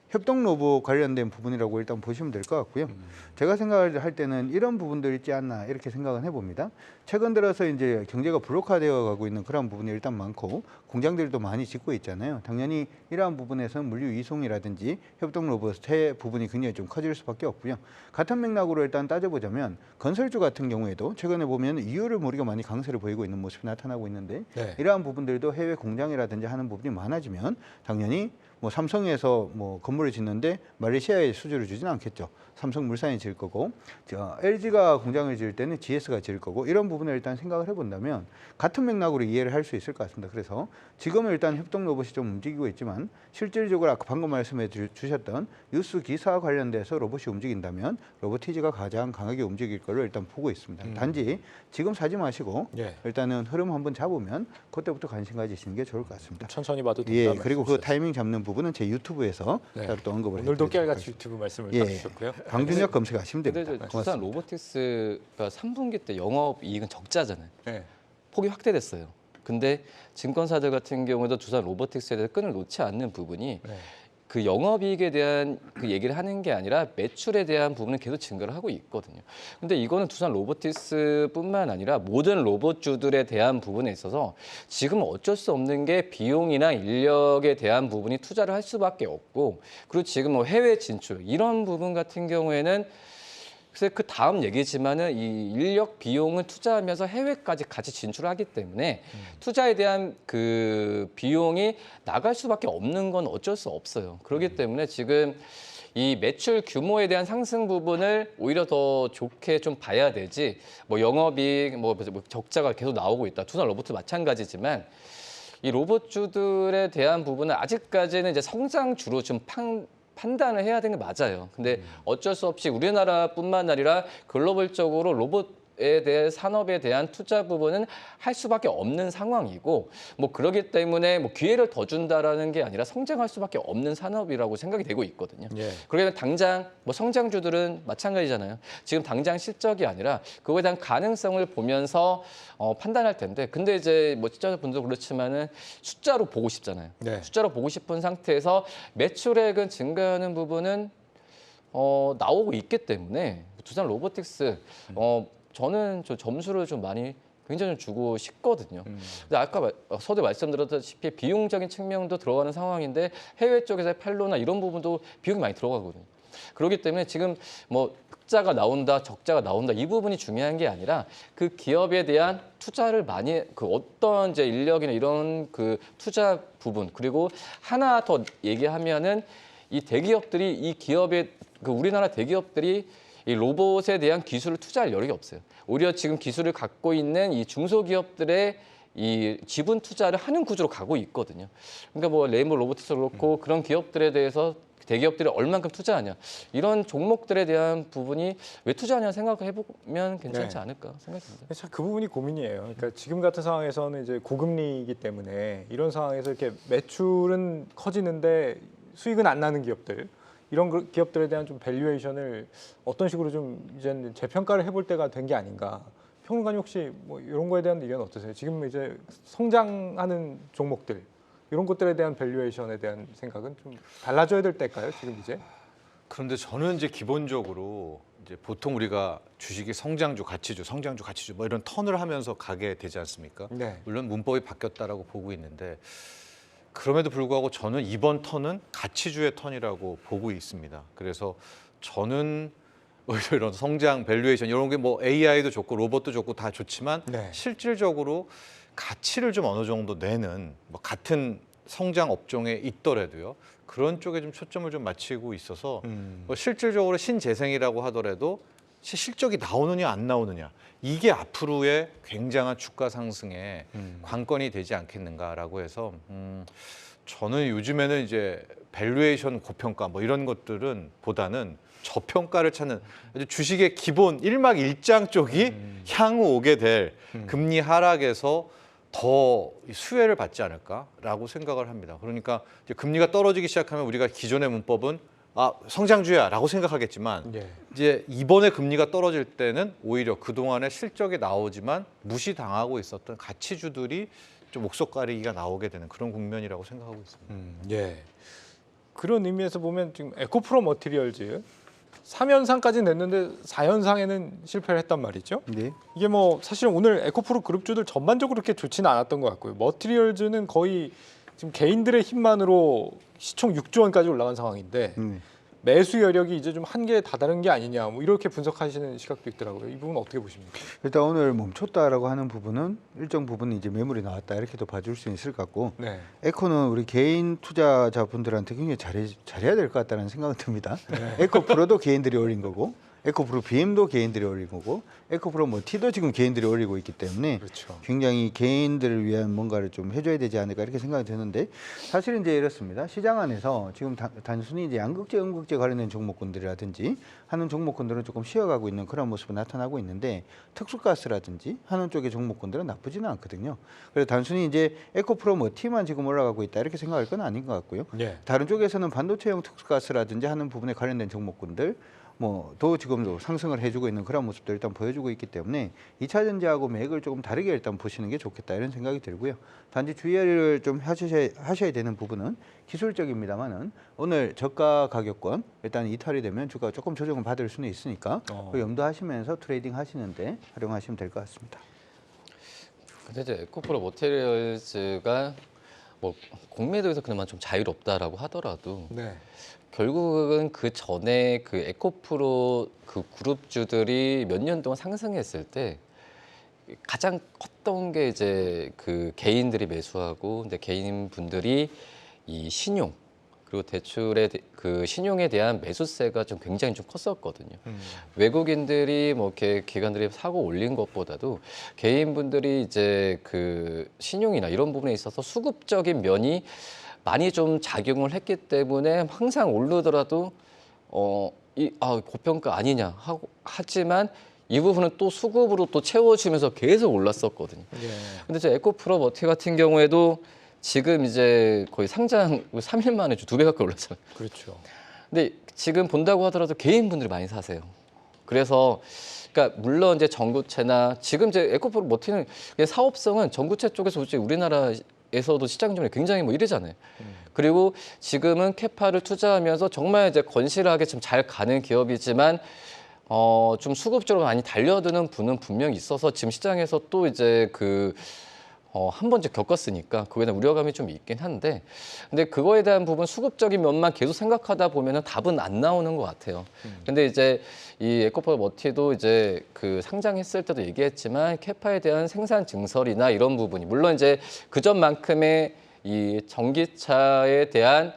협동 로봇 관련된 부분이라고 일단 보시면 될 것 같고요. 제가 생각을 할 때는 이런 부분도 있지 않나 이렇게 생각을 해봅니다. 최근 들어서 이제 경제가 불lok화되어 가고 있는 그런 부분이 일단 많고 공장들도 많이 짓고 있잖아요. 당연히 이러한 부분에서는 물류 이송이라든지 협동 로봇의 부분이 굉장히 좀 커질 수밖에 없고요. 같은 맥락으로 일단 따져보자면 건설주 같은 경우에도 최근에 보면 이유를 우리가 많이 강세를 보이고 있는 모습이 나타나고 있는데 네. 이러한 부분들도 해외 공장이라든지 하는 부분이 많아지면 당연히 뭐 삼성에서 뭐 건물을 짓는데 말레이시아에 수주를 주지는 않겠죠. 삼성물산이 지을 거고, LG가 공장을 지을 때는 GS가 지을 거고 이런 부분을 일단 생각을 해본다면 같은 맥락으로 이해를 할 수 있을 것 같습니다. 그래서 지금은 일단 협동 로봇이 좀 움직이고 있지만 실질적으로 아까 방금 말씀해 주셨던 뉴스 기사 관련돼서 로봇이 움직인다면 로보티지가 가장 강하게 움직일 걸로 일단 보고 있습니다. 단지 지금 사지 마시고 예. 일단은 흐름 한번 잡으면 그때부터 관심 가지시는 게 좋을 것 같습니다. 천천히 봐도 예, 된다. 그리고 그 타이밍 잡는 부분은 제 유튜브에서 네. 따로 또 언급을 오늘도 해드리도록 깨알같이 하겠습니다. 유튜브 말씀을 예. 해주셨고요. 강준혁 검색하시면 근데 됩니다. 이제 두산 로보틱스가 3분기 때 영업 이익은 적자잖아요. 네. 폭이 확대됐어요. 근데 증권사들 같은 경우도 두산 로보틱스에 대해서 끈을 놓지 않는 부분이 네. 그 영업이익에 대한 그 얘기를 하는 게 아니라 매출에 대한 부분은 계속 증가를 하고 있거든요. 근데 이거는 두산 로보틱스뿐만 아니라 모든 로봇주들에 대한 부분에 있어서 지금 어쩔 수 없는 게 비용이나 인력에 대한 부분이 투자를 할 수밖에 없고, 그리고 지금 뭐 해외 진출 이런 부분 같은 경우에는 그래서 그 다음 얘기지만은 이 인력 비용을 투자하면서 해외까지 같이 진출하기 때문에 투자에 대한 그 비용이 나갈 수밖에 없는 건 어쩔 수 없어요. 그렇기 때문에 지금 이 매출 규모에 대한 상승 부분을 오히려 더 좋게 좀 봐야 되지. 뭐 영업이익 뭐 적자가 계속 나오고 있다. 두산 로봇도 마찬가지지만 이 로봇주들에 대한 부분은 아직까지는 이제 성장주로 좀 판단을 해야 되는 게 맞아요. 근데 어쩔 수 없이 우리나라뿐만 아니라 글로벌적으로 로봇에 대한 산업에 대한 투자 부분은 할 수밖에 없는 상황이고, 뭐 그러기 때문에 뭐 기회를 더 준다라는 게 아니라 성장할 수밖에 없는 산업이라고 생각이 되고 있거든요. 예. 그러면 당장 뭐 성장주들은 마찬가지잖아요. 지금 당장 실적이 아니라 그거에 대한 가능성을 보면서 판단할 텐데, 근데 이제 뭐 시청자분도 그렇지만은 숫자로 보고 싶잖아요. 네. 숫자로 보고 싶은 상태에서 매출액은 증가하는 부분은 나오고 있기 때문에 두산 로보틱스 저는 저 점수를 좀 많이 굉장히 좀 주고 싶거든요. 근데 아까 서두에 말씀드렸다시피 비용적인 측면도 들어가는 상황인데 해외 쪽에서의 팔로나 이런 부분도 비용이 많이 들어가거든요. 그렇기 때문에 지금 뭐 흑자가 나온다, 적자가 나온다 이 부분이 중요한 게 아니라 그 기업에 대한 투자를 많이 그 어떤 이제 인력이나 이런 그 투자 부분, 그리고 하나 더 얘기하면은 이 대기업들이 이 기업의 그 우리나라 대기업들이 이 로봇에 대한 기술을 투자할 여력이 없어요. 오히려 지금 기술을 갖고 있는 이 중소기업들의 이 지분 투자를 하는 구조로 가고 있거든요. 그러니까 뭐 레인보우 로보틱스 그렇고 그런 기업들에 대해서 대기업들이 얼만큼 투자하냐 이런 종목들에 대한 부분이 왜 투자하냐 생각해 보면 괜찮지 네. 않을까 생각합니다. 참 그 부분이 고민이에요. 그러니까 지금 같은 상황에서는 이제 고금리이기 때문에 이런 상황에서 이렇게 매출은 커지는데 수익은 안 나는 기업들, 이런 기업들에 대한 좀 밸류에이션을 어떤 식으로 좀 이제 재평가를 해볼 때가 된 게 아닌가. 평론가님 혹시 뭐 이런 거에 대한 의견 어떠세요? 지금 이제 성장하는 종목들 이런 것들에 대한 밸류에이션에 대한 생각은 좀 달라져야 될 때일까요? 지금 이제? 그런데 저는 이제 기본적으로 이제 보통 우리가 주식이 성장주, 가치주, 성장주, 가치주 뭐 이런 턴을 하면서 가게 되지 않습니까? 네. 물론 문법이 바뀌었다라고 보고 있는데 그럼에도 불구하고 저는 이번 턴은 가치주의 턴이라고 보고 있습니다. 그래서 저는 오히려 이런 성장, 밸류에이션 이런 게 뭐 AI도 좋고 로봇도 좋고 다 좋지만 네. 실질적으로 가치를 좀 어느 정도 내는 뭐 같은 성장 업종에 있더라도요. 그런 쪽에 좀 초점을 좀 맞추고 있어서 뭐 실질적으로 신재생이라고 하더라도 실적이 나오느냐 안 나오느냐 이게 앞으로의 굉장한 주가 상승의 관건이 되지 않겠는가라고 해서 저는 요즘에는 이제 밸류에이션 고평가 뭐 이런 것들은 보다는 저평가를 찾는 아주 주식의 기본 일막일장 쪽이 향후 오게 될 금리 하락에서 더 수혜를 받지 않을까라고 생각을 합니다. 그러니까 이제 금리가 떨어지기 시작하면 우리가 기존의 문법은 성장주야라고 생각하겠지만 예. 이제 이번에 금리가 떨어질 때는 오히려 그동안의 실적이 나오지만 무시당하고 있었던 가치주들이 좀 옥석 가리기가 나오게 되는 그런 국면이라고 생각하고 있습니다. 예. 그런 의미에서 보면 지금 에코프로 머티리얼즈 3연상까지는 냈는데 4연상에는 실패를 했단 말이죠. 네. 이게 뭐 사실은 오늘 에코프로 그룹주들 전반적으로 그렇게 좋지는 않았던 것 같고요. 머티리얼즈는 거의 지금 개인들의 힘만으로 시총 6조 원까지 올라간 상황인데 매수 여력이 이제 좀 한계에 다다른 게 아니냐 뭐 이렇게 분석하시는 시각도 있더라고요. 이 부분 어떻게 보십니까? 일단 오늘 멈췄다라고 하는 부분은 일정 부분 이제 매물이 나왔다 이렇게도 봐줄 수 있을 것 같고 네. 에코는 우리 개인 투자자분들한테 굉장히 잘해야 될 것 같다는 생각은 듭니다. 에코프로도 개인들이 올린 거고 에코프로 BM도 개인들이 올린 거고 에코프로 뭐 T도 지금 개인들이 올리고 있기 때문에 그렇죠. 굉장히 개인들을 위한 뭔가를 좀 해줘야 되지 않을까 이렇게 생각이 드는데 사실은 이제 이렇습니다. 시장 안에서 지금 단순히 이제 양극재, 음극재 관련된 종목군들이라든지 하는 종목군들은 조금 쉬어가고 있는 그런 모습이 나타나고 있는데 특수가스라든지 하는 쪽의 종목군들은 나쁘지는 않거든요. 그래서 단순히 이제 에코프로 뭐 T만 지금 올라가고 있다 이렇게 생각할 건 아닌 것 같고요. 예. 다른 쪽에서는 반도체용 특수가스라든지 하는 부분에 관련된 종목군들 또 지금도 상승을 해주고 있는 그런 모습도 일단 보여주고 있기 때문에 2차 전지하고 맥을 조금 다르게 일단 보시는 게 좋겠다 이런 생각이 들고요. 단지 주의를 좀 하셔야 되는 부분은 기술적입니다만은 오늘 저가 가격권 일단 이탈이 되면 주가가 조금 조정을 받을 수는 있으니까 그 염두하시면서 트레이딩 하시는데 활용하시면 될 것 같습니다. 근데 이제 에코프로 머티리얼즈가 뭐 공매도에서 그나마 좀 자유롭다라고 하더라도 네. 결국은 그 전에 그 에코프로 그 그룹주들이 몇 년 동안 상승했을 때 가장 컸던 게 이제 그 개인들이 매수하고 근데 개인 분들이 이 신용 그리고 대출의 그 신용에 대한 매수세가 좀 굉장히 좀 컸었거든요. 외국인들이 뭐 이렇게 기관들이 사고 올린 것보다도 개인분들이 이제 그 신용이나 이런 부분에 있어서 수급적인 면이 많이 좀 작용을 했기 때문에 항상 오르더라도 고평가 아니냐 하고 하지만 이 부분은 또 수급으로 또 채워지면서 계속 올랐었거든요. 예. 근데 이제 에코프로 머티 같은 경우에도 지금 이제 거의 상장 3일 만에 2배 가까이 올랐잖아요. 그렇죠. 근데 지금 본다고 하더라도 개인분들이 많이 사세요. 그래서 그러니까 물론 이제 전구체나 지금 이제 에코프로 머티는 사업성은 전구체 쪽에서 솔직히 우리나라에서도 시장 점유율이 굉장히 뭐 이러잖아요. 그리고 지금은 캐파를 투자하면서 정말 이제 건실하게 좀 잘 가는 기업이지만 좀 수급적으로 많이 달려드는 분은 분명히 있어서 지금 시장에서 또 이제 한 번 이제 겪었으니까 그거에 대한 우려감이 좀 있긴 한데 근데 그거에 대한 부분 수급적인 면만 계속 생각하다 보면은 답은 안 나오는 것 같아요. 근데 이제 이 에코프로 머티도 이제 그 상장했을 때도 얘기했지만 캐파에 대한 생산 증설이나 이런 부분이 물론 이제 그전만큼의 이 전기차에 대한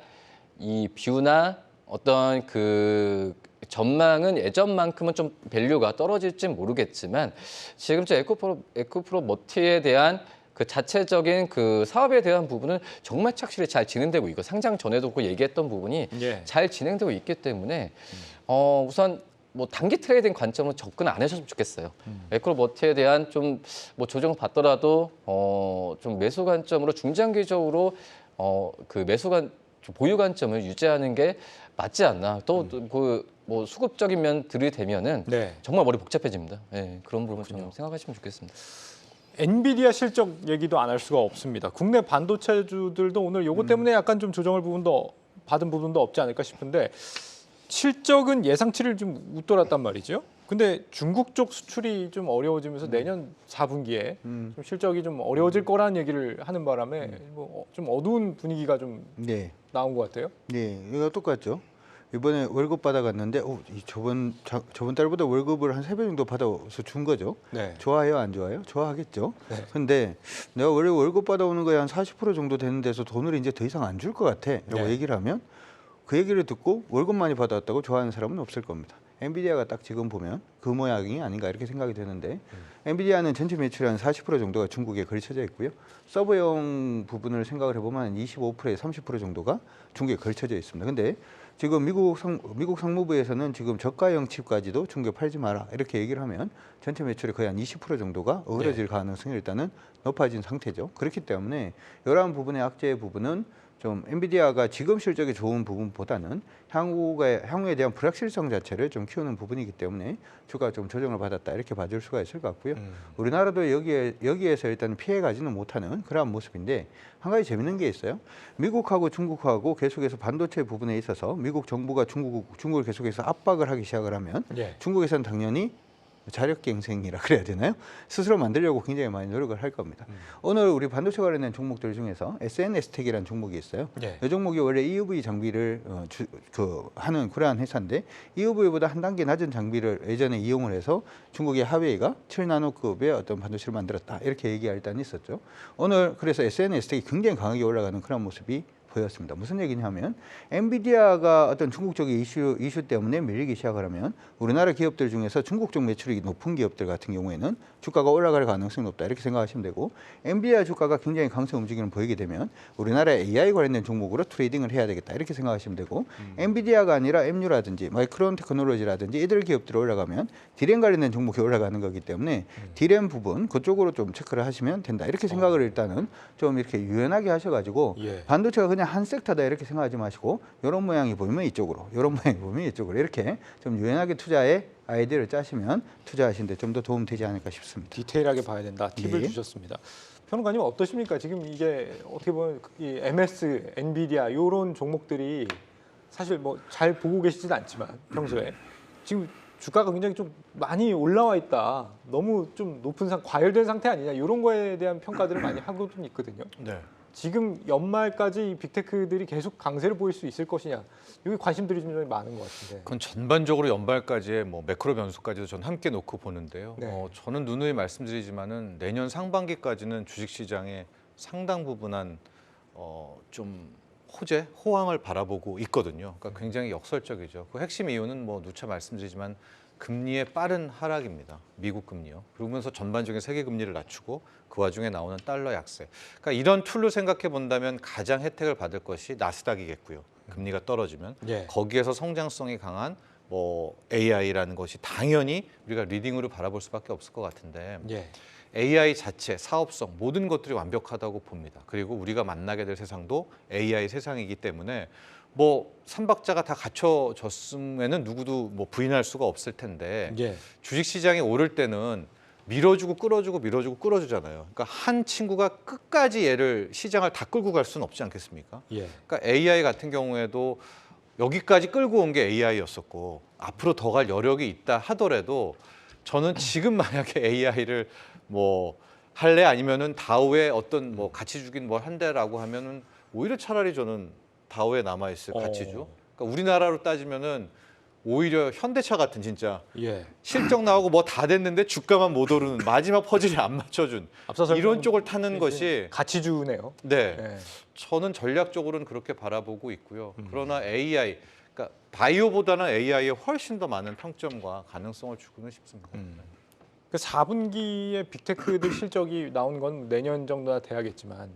이 뷰나 어떤 그 전망은 예전만큼은 좀 밸류가 떨어질지 모르겠지만 지금 저 에코프로 머티에 대한 그 자체적인 그 사업에 대한 부분은 정말 착실히 잘 진행되고 있고 상장 전에도 그 얘기했던 부분이 예. 잘 진행되고 있기 때문에 우선 뭐 단기 트레이딩 관점으로 접근 안 하셨으면 좋겠어요. 에코프로 머티에 대한 좀 뭐 조정을 받더라도 좀 매수 관점으로 중장기적으로 그 보유 관점을 유지하는 게 맞지 않나. 또 그 뭐 수급적인 면 들이대면은 네. 정말 머리 복잡해집니다. 네, 그런 부분 좀 생각하시면 좋겠습니다. 엔비디아 실적 얘기도 안 할 수가 없습니다. 국내 반도체주들도 오늘 요거 때문에 약간 좀 조정을 받은 부분도 없지 않을까 싶은데 실적은 예상치를 좀 웃돌았단 말이죠. 근데 중국 쪽 수출이 좀 어려워지면서 내년 4분기에 좀 실적이 좀 어려워질 거라는 얘기를 하는 바람에 좀 어두운 분위기가 좀 네. 나온 것 같아요. 네, 이거 똑같죠. 이번에 월급 받아갔는데 저번 달보다 월급을 한 3배 정도 받아서 준 거죠. 네. 좋아요, 안 좋아요? 좋아하겠죠. 네. 근데 내가 원래 월급 받아오는 거에 한 40% 정도 되는 데서 돈을 이제 더 이상 안 줄 것 같아 라고 네. 얘기를 하면 그 얘기를 듣고 월급 많이 받아왔다고 좋아하는 사람은 없을 겁니다. 엔비디아가 딱 지금 보면 그 모양이 아닌가 이렇게 생각이 되는데 엔비디아는 전체 매출의 한 40% 정도가 중국에 걸쳐져 있고요. 서버용 부분을 생각을 해보면 25%에 30% 정도가 중국에 걸쳐져 있습니다. 근데 지금 미국 상무부에서는 지금 저가형 칩까지도 중국에 팔지 마라 이렇게 얘기를 하면 전체 매출의 거의 한 20% 정도가 어그러질 가능성이 일단은 높아진 상태죠. 그렇기 때문에 이러한 부분의 악재의 부분은 좀 엔비디아가 지금 실적이 좋은 부분보다는 향후에 대한 불확실성 자체를 좀 키우는 부분이기 때문에 주가가 좀 조정을 받았다 이렇게 봐줄 수가 있을 것 같고요. 우리나라도 여기에서 일단 피해 가지는 못하는 그러한 모습인데 한 가지 재밌는 게 있어요. 미국하고 중국하고 계속해서 반도체 부분에 있어서 미국 정부가 중국을 계속해서 압박을 하기 시작을 하면 예. 중국에서는 당연히 자력갱생이라 그래야 되나요? 스스로 만들려고 굉장히 많이 노력을 할 겁니다. 오늘 우리 반도체 관련된 종목들 중에서 SNS텍이라는 종목이 있어요. 예. 이 종목이 원래 EUV 장비를 하는 그러한 회사인데 EUV보다 한 단계 낮은 장비를 예전에 이용을 해서 중국의 하웨이가 7나노급의 어떤 반도체를 만들었다 이렇게 얘기가 일단 있었죠. 오늘 그래서 SNS텍이 굉장히 강하게 올라가는 그런 모습이 보였습니다. 무슨 얘기냐면 엔비디아가 어떤 중국 쪽의 이슈 때문에 밀리기 시작을 하면 우리나라 기업들 중에서 중국 쪽 매출이 높은 기업들 같은 경우에는 주가가 올라갈 가능성이 높다 이렇게 생각하시면 되고 엔비디아 주가가 굉장히 강세 움직임을 보이게 되면 우리나라의 AI 관련된 종목으로 트레이딩을 해야 되겠다 이렇게 생각하시면 되고 엔비디아가 아니라 MU라든지 마이크론 테크놀로지라든지 이들 기업들이 올라가면 디램 관련된 종목이 올라가는 거기 때문에 디램 부분 그쪽으로 좀 체크를 하시면 된다 이렇게 생각을 일단은 좀 이렇게 유연하게 하셔가지고 예. 반도체가 그냥 한 섹터다 이렇게 생각하지 마시고 이런 모양이 보이면 이쪽으로 이런 모양이 보이면 이쪽으로 이렇게 좀 유연하게 투자에 아이디어를 짜시면 투자하시는데 좀 더 도움 되지 않을까 싶습니다. 디테일하게 봐야 된다. 팁을 네. 주셨습니다. 평론가님 어떠십니까? 지금 이게 어떻게 보면 이 MS, 엔비디아 이런 종목들이 사실 뭐 잘 보고 계시진 않지만 평소에 지금 주가가 굉장히 좀 많이 올라와 있다. 너무 좀 높은 과열된 상태 아니냐 이런 거에 대한 평가들을 많이 하고 좀 있거든요. 네. 지금 연말까지 이 빅테크들이 계속 강세를 보일 수 있을 것이냐 여기 관심들이 좀 많은 것 같은데. 그건 전반적으로 연말까지의 뭐 매크로 변수까지도 저는 함께 놓고 보는데요. 네. 저는 누누이 말씀드리지만은 내년 상반기까지는 주식시장의 상당 부분한 좀 호황을 바라보고 있거든요. 그러니까 굉장히 역설적이죠. 그 핵심 이유는 뭐 누차 말씀드리지만 금리의 빠른 하락입니다. 미국 금리요. 그러면서 전반적인 세계 금리를 낮추고 그 와중에 나오는 달러 약세. 그러니까 이런 툴로 생각해 본다면 가장 혜택을 받을 것이 나스닥이겠고요. 금리가 떨어지면 예. 거기에서 성장성이 강한 뭐 AI라는 것이 당연히 우리가 리딩으로 바라볼 수밖에 없을 것 같은데 예. AI 자체, 사업성 모든 것들이 완벽하다고 봅니다. 그리고 우리가 만나게 될 세상도 AI 세상이기 때문에 뭐 삼박자가 다 갖춰졌으면은 누구도 뭐 부인할 수가 없을 텐데 예. 주식 시장이 오를 때는 밀어주고 끌어주고 밀어주고 끌어주잖아요. 그러니까 한 친구가 끝까지 얘를 시장을 다 끌고 갈 수는 없지 않겠습니까? 예. 그러니까 AI 같은 경우에도 여기까지 끌고 온 게 AI였었고 앞으로 더 갈 여력이 있다 하더라도 저는 지금 만약에 AI를 뭐 할래 아니면은 다우에 어떤 뭐 가치주긴 뭘 한대라고 하면은 오히려 차라리 저는 다우에 남아 있을 가치주. 그러니까 우리나라로 따지면은 오히려 현대차 같은 진짜 예. 실적 나오고 뭐 다 됐는데 주가만 못 오르는 마지막 퍼즐이 안 맞춰준 앞서 이런 쪽을 타는 것이 가치주네요. 네 예. 저는 전략적으로는 그렇게 바라보고 있고요. 그러나 AI 그러니까 바이오보다는 AI에 훨씬 더 많은 평점과 가능성을 주고는 싶습니다. 그 4분기에 빅테크들 실적이 나온 건 내년 정도나 돼야겠지만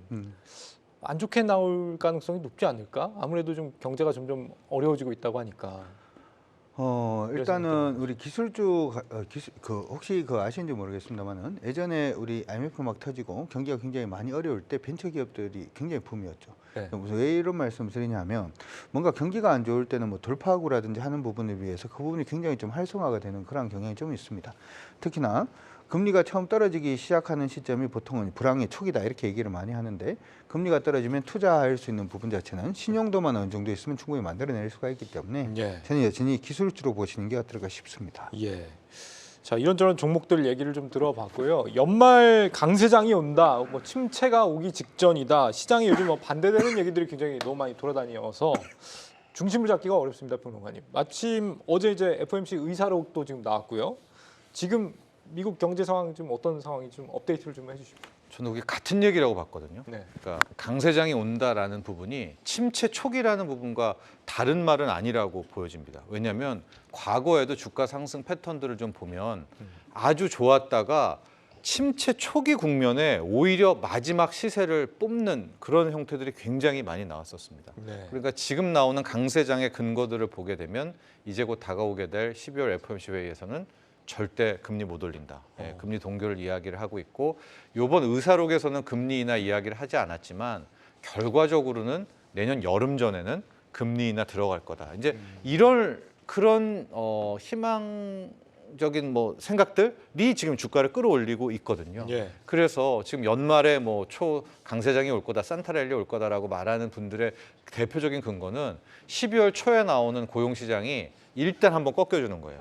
안 좋게 나올 가능성이 높지 않을까? 아무래도 좀 경제가 점점 어려워지고 있다고 하니까. 일단은 우리 기술주 혹시 아시는지 모르겠습니다만은 예전에 우리 IMF 막 터지고 경기가 굉장히 많이 어려울 때 벤처 기업들이 굉장히 붐이었죠. 네. 왜 이런 말씀을 드리냐면 뭔가 경기가 안 좋을 때는 뭐 돌파구라든지 하는 부분에 비해서 그 부분이 굉장히 좀 활성화가 되는 그런 경향이 좀 있습니다. 특히나 금리가 처음 떨어지기 시작하는 시점이 보통은 불황의 초기다 이렇게 얘기를 많이 하는데 금리가 떨어지면 투자할 수 있는 부분 자체는 신용도만 어느 정도 있으면 충분히 만들어낼 수가 있기 때문에 예. 저는 여전히 기술주로 보시는 게 어떨까 싶습니다. 예. 자, 이런저런 종목들 얘기를 좀 들어봤고요. 연말 강세장이 온다, 뭐 침체가 오기 직전이다. 시장이 요즘 뭐 반대되는 얘기들이 굉장히 너무 많이 돌아다녀서 중심을 잡기가 어렵습니다, 평론가님. 마침 어제 이제 FOMC 의사록도 지금 나왔고요. 지금 미국 경제 상황 좀 어떤 상황이 좀 업데이트를 좀 해주십시오. 저는 그게 같은 얘기라고 봤거든요. 네. 그러니까 강세장이 온다라는 부분이 침체 초기라는 부분과 다른 말은 아니라고 보여집니다. 왜냐하면 과거에도 주가 상승 패턴들을 좀 보면 아주 좋았다가 침체 초기 국면에 오히려 마지막 시세를 뽑는 그런 형태들이 굉장히 많이 나왔었습니다. 네. 그러니까 지금 나오는 강세장의 근거들을 보게 되면 이제 곧 다가오게 될 12월 FOMC 회의에서는 절대 금리 못 올린다. 예, 금리 동결을 이야기를 하고 있고 이번 의사록에서는 금리 인하 이야기를 하지 않았지만 결과적으로는 내년 여름 전에는 금리 인하 들어갈 거다. 이제 이런 그런 희망적인 뭐 생각들이 지금 주가를 끌어올리고 있거든요. 예. 그래서 지금 연말에 뭐 초 강세장이 올 거다, 산타랠리 올 거다라고 말하는 분들의 대표적인 근거는 12월 초에 나오는 고용 시장이 일단 한번 꺾여주는 거예요.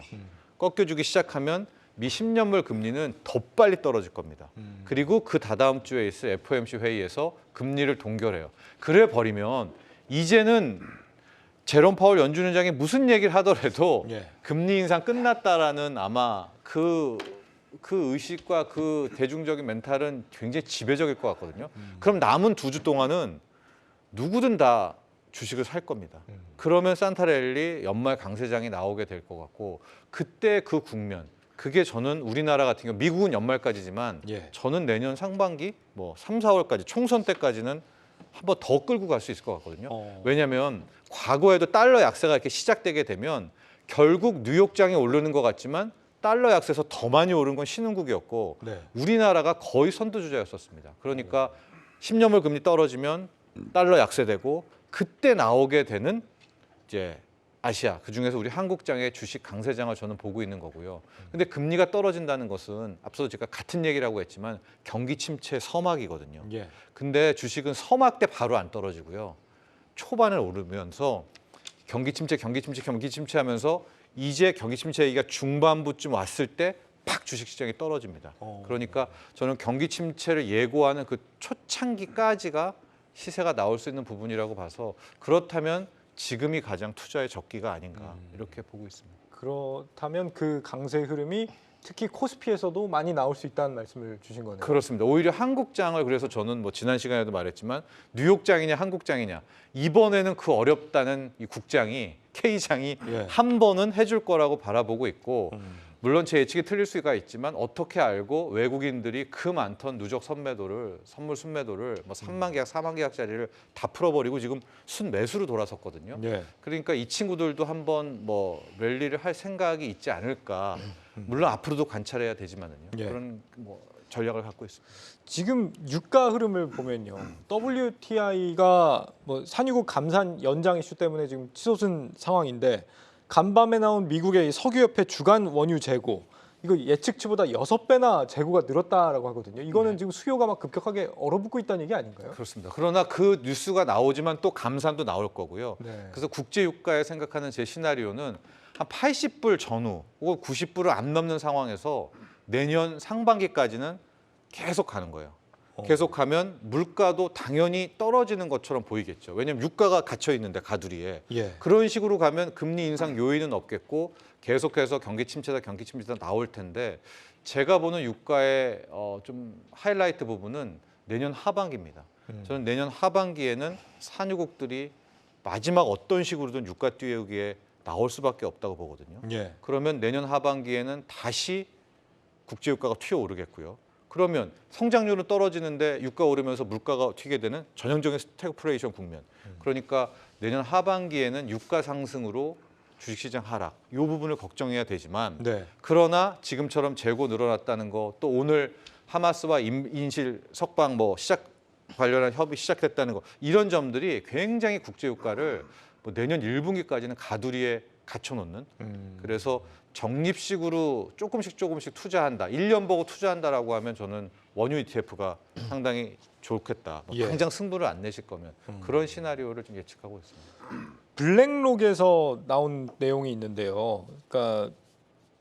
꺾여주기 시작하면 미 10년물 금리는 더 빨리 떨어질 겁니다. 그리고 그 다다음 주에 있을 FOMC 회의에서 금리를 동결해요. 그래 버리면 이제는 제롬 파월 연준위원장이 무슨 얘기를 하더라도 예. 금리 인상 끝났다라는 아마 그 의식과 그 대중적인 멘탈은 굉장히 지배적일 것 같거든요. 그럼 남은 2주 동안은 누구든 다 주식을 살 겁니다. 그러면 산타랠리 연말 강세장이 나오게 될 것 같고 그때 그 국면 그게 저는 우리나라 같은 경우 미국은 연말까지지만 예. 저는 내년 상반기 뭐 3, 4월까지 총선 때까지는 한번 더 끌고 갈 수 있을 것 같거든요. 왜냐하면 과거에도 달러 약세가 이렇게 시작되게 되면 결국 뉴욕장이 오르는 것 같지만 달러 약세에서 더 많이 오른 건 신흥국이었고 네. 우리나라가 거의 선두주자였었습니다. 그러니까 10년물 금리 떨어지면 달러 약세되고 그때 나오게 되는 이제 아시아 그중에서 우리 한국장의 주식 강세장을 저는 보고 있는 거고요. 근데 금리가 떨어진다는 것은 앞서도 제가 같은 얘기라고 했지만 경기 침체 서막이거든요. 예. 근데 주식은 서막 때 바로 안 떨어지고요. 초반에 오르면서 경기 침체 하면서 이제 경기 침체 얘기가 중반부쯤 왔을 때 팍 주식시장이 떨어집니다. 그러니까 저는 경기 침체를 예고하는 그 초창기까지가 시세가 나올 수 있는 부분이라고 봐서 그렇다면 지금이 가장 투자의 적기가 아닌가 이렇게 보고 있습니다. 그렇다면 그 강세 흐름이 특히 코스피에서도 많이 나올 수 있다는 말씀을 주신 거네요. 그렇습니다. 오히려 한국장을 그래서 저는 뭐 지난 시간에도 말했지만 뉴욕장이냐 한국장이냐 이번에는 그 어렵다는 이 국장이 K장이 예. 한 번은 해줄 거라고 바라보고 있고 물론 제 예측이 틀릴 수가 있지만 어떻게 알고 외국인들이 그 많던 누적 선매도를 선물 순매도를 뭐 3만 계약, 4만 계약짜리를 다 풀어버리고 지금 순매수로 돌아섰거든요. 예. 그러니까 이 친구들도 한번 뭐 랠리를 할 생각이 있지 않을까. 물론 앞으로도 관찰해야 되지만은요. 예. 그런 뭐 전략을 갖고 있습니다. 지금 유가 흐름을 보면요. WTI가 뭐 산유국 감산 연장 이슈 때문에 지금 치솟은 상황인데 간밤에 나온 미국의 석유협회 주간 원유 재고 이거 예측치보다 6배나 재고가 늘었다라고 하거든요. 이거는 지금 수요가 막 급격하게 얼어붙고 있다는 얘기 아닌가요? 그렇습니다. 그러나 그 뉴스가 나오지만 또 감산도 나올 거고요. 네. 그래서 국제 유가에 생각하는 제 시나리오는 한 80불 전후 혹은 90불을 안 넘는 상황에서 내년 상반기까지는 계속 가는 거예요. 계속하면 물가도 당연히 떨어지는 것처럼 보이겠죠. 왜냐하면 유가가 갇혀 있는데 가두리에 예. 그런 식으로 가면 금리 인상 요인은 없겠고 계속해서 경기 침체다 나올 텐데 제가 보는 유가의 좀 하이라이트 부분은 내년 하반기입니다. 저는 내년 하반기에는 산유국들이 마지막 어떤 식으로든 유가 띄우기에 나올 수밖에 없다고 보거든요. 예. 그러면 내년 하반기에는 다시 국제 유가가 튀어오르겠고요. 그러면 성장률은 떨어지는데 유가 오르면서 물가가 튀게 되는 전형적인 스태그플레이션 국면. 그러니까 내년 하반기에는 유가 상승으로 주식시장 하락 이 부분을 걱정해야 되지만 네. 그러나 지금처럼 재고 늘어났다는 거 또 오늘 하마스와 인실 석방 뭐 시작 관련한 협의 시작됐다는 거 이런 점들이 굉장히 국제 유가를 뭐 내년 1분기까지는 가두리에 갇혀놓는 그래서 적립식으로 조금씩 투자한다. 1년 보고 투자한다라고 하면 저는 원유 ETF가 상당히 좋겠다. 뭐 예. 당장 승부를 안 내실 거면 그런 시나리오를 좀 예측하고 있습니다. 블랙록에서 나온 내용이 있는데요. 그러니까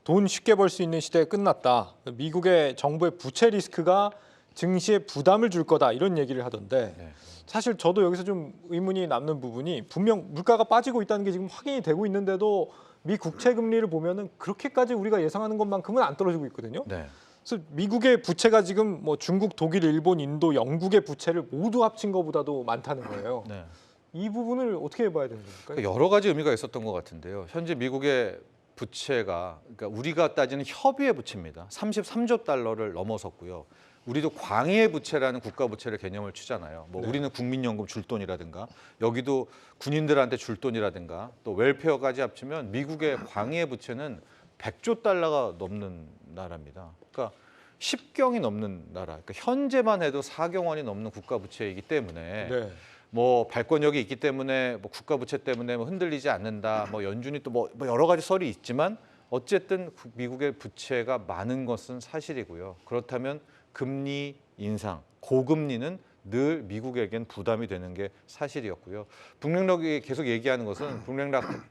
돈 쉽게 벌 수 있는 시대가 끝났다. 미국의 정부의 부채 리스크가 증시에 부담을 줄 거다 이런 얘기를 하던데 네. 사실 저도 여기서 좀 의문이 남는 부분이 분명 물가가 빠지고 있다는 게 지금 확인이 되고 있는데도 미 국채 금리를 보면은 그렇게까지 우리가 예상하는 것만큼은 안 떨어지고 있거든요. 네. 그래서 미국의 부채가 지금 뭐 중국, 독일, 일본, 인도, 영국의 부채를 모두 합친 것보다도 많다는 거예요. 네. 이 부분을 어떻게 봐야 되는 겁니까? 여러 가지 의미가 있었던 것 같은데요. 현재 미국의 부채가 그러니까 우리가 따지는 협의의 부채입니다. 33조 달러를 넘어섰고요. 우리도 광의의 부채라는 국가 부채를 개념을 치잖아요. 뭐 네. 우리는 국민연금 줄 돈이라든가 여기도 군인들한테 줄 돈이라든가 또 웰페어까지 합치면 미국의 광의의 부채는 100조 달러가 넘는 나라입니다. 그러니까 10경이 넘는 나라. 그러니까 현재만 해도 4경 원이 넘는 국가 부채이기 때문에 네. 뭐 발권력이 있기 때문에 뭐 국가 부채 때문에 뭐 흔들리지 않는다. 뭐 연준이 또 뭐 여러 가지 설이 있지만 어쨌든 미국의 부채가 많은 것은 사실이고요. 그렇다면 금리 인상, 고금리는 늘 미국에겐 부담이 되는 게 사실이었고요. 블랙락이 계속 얘기하는 것은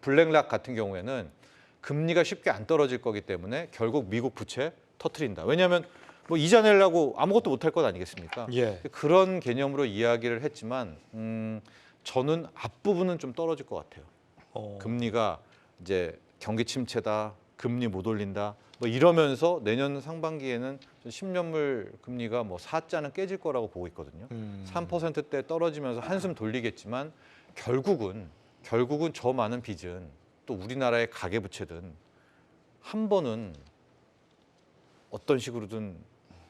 블랙락 같은 경우에는 금리가 쉽게 안 떨어질 거기 때문에 결국 미국 부채 터트린다. 왜냐하면 뭐 이자 내려고 아무것도 못할 것 아니겠습니까? 예. 그런 개념으로 이야기를 했지만 저는 앞부분은 좀 떨어질 것 같아요. 금리가 이제 경기 침체다, 금리 못 올린다, 뭐 이러면서 내년 상반기에는 10년물 금리가 뭐 4자는 깨질 거라고 보고 있거든요. 3%대 떨어지면서 한숨 돌리겠지만 결국은 저 많은 빚은 또 우리나라의 가계 부채든 한 번은 어떤 식으로든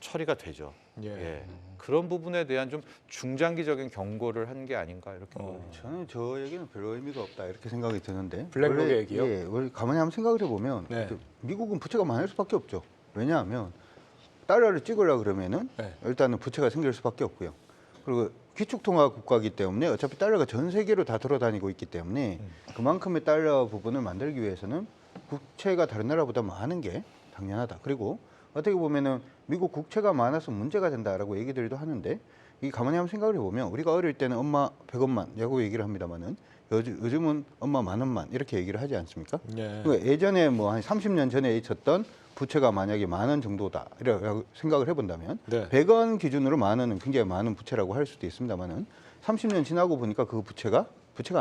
처리가 되죠. 예. 예. 그런 부분에 대한 좀 중장기적인 경고를 한 게 아닌가 이렇게 보거든요. 저는 저 얘기는 별로 의미가 없다 이렇게 생각이 드는데 블랙록의 원래, 얘기요? 예, 원래 가만히 한번 생각을 해보면 네. 미국은 부채가 많을 수밖에 없죠. 왜냐하면 달러를 찍으려 그러면은 네. 일단은 부채가 생길 수밖에 없고요. 그리고 기축통화 국가이기 때문에 어차피 달러가 전 세계로 다 돌아다니고 있기 때문에 그만큼의 달러 부분을 만들기 위해서는 국채가 다른 나라보다 많은 게 당연하다. 그리고 어떻게 보면은 미국 국채가 많아서 문제가 된다라고 얘기들도 하는데 이 가만히 한번 생각을 해보면 우리가 어릴 때는 엄마 100원만이라고 얘기를 합니다만은 요즘은 엄마 10,000원만 이렇게 얘기를 하지 않습니까? 예. 그러니까 예전에 뭐 한 30년 전에 있었던 부채가 만약에 10,000원 정도다 이라고 생각을 해본다면 네. 100원 기준으로 10,000원은 굉장히 많은 부채라고 할 수도 있습니다만은 30년 지나고 보니까 그 부채가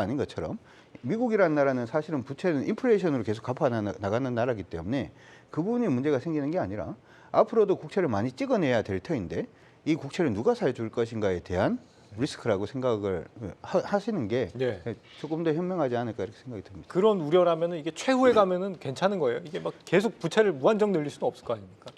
아닌 것처럼 미국이라는 나라는 사실은 부채는 인플레이션으로 계속 갚아 나가는 나라이기 때문에 그 부분이 문제가 생기는 게 아니라 앞으로도 국채를 많이 찍어내야 될 터인데 이 국채를 누가 사줄 것인가에 대한 리스크라고 생각을 하시는 게 예. 조금 더 현명하지 않을까 이렇게 생각이 듭니다. 그런 우려라면은 이게 최후에 가면은 괜찮은 거예요. 이게 막 계속 부채를 무한정 늘릴 수는 없을 거 아닙니까?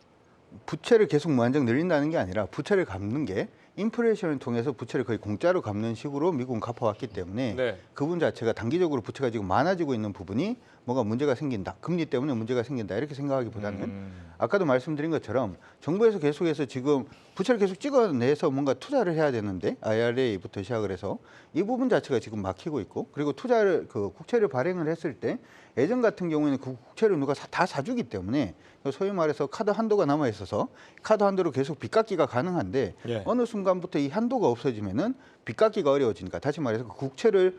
부채를 계속 무한정 늘린다는 게 아니라 부채를 갚는 게 인플레이션을 통해서 부채를 거의 공짜로 갚는 식으로 미국은 갚아왔기 때문에 네. 그 부분 자체가 단기적으로 부채가 지금 많아지고 있는 부분이 뭐가 문제가 생긴다. 금리 때문에 문제가 생긴다. 이렇게 생각하기보다는 아까도 말씀드린 것처럼 정부에서 계속해서 지금 부채를 계속 찍어내서 뭔가 투자를 해야 되는데 IRA부터 시작을 해서 이 부분 자체가 지금 막히고 있고 그리고 국채를 발행을 했을 때 예전 같은 경우에는 그 국채를 누가 다 사주기 때문에 소위 말해서 카드 한도가 남아 있어서 카드 한도로 계속 빚 갚기가 가능한데 예. 어느 순간부터 이 한도가 없어지면은 빚 갚기가 어려워지니까 다시 말해서 국채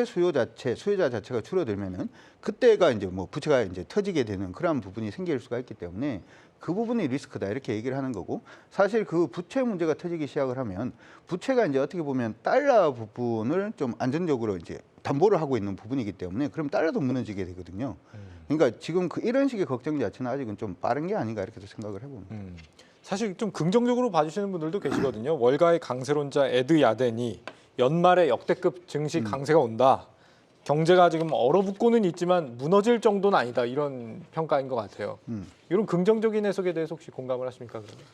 수요자 자체가 줄어들면은 그때가 이제 뭐 부채가 이제 터지게 되는 그런 부분이 생길 수가 있기 때문에 그 부분이 리스크다 이렇게 얘기를 하는 거고 사실 그 부채 문제가 터지기 시작을 하면 부채가 이제 어떻게 보면 달러 부분을 좀 안전적으로 이제 담보를 하고 있는 부분이기 때문에 그럼 달러도 무너지게 되거든요. 그러니까 지금 이런 식의 걱정 자체는 아직은 좀 빠른 게 아닌가 이렇게 생각을 해봅니다. 사실 좀 긍정적으로 봐주시는 분들도 계시거든요. 월가의 강세론자 에드 야덴이 연말에 역대급 증시 강세가 온다. 경제가 지금 얼어붙고는 있지만 무너질 정도는 아니다. 이런 평가인 것 같아요. 이런 긍정적인 해석에 대해서 혹시 공감을 하십니까? 그러면?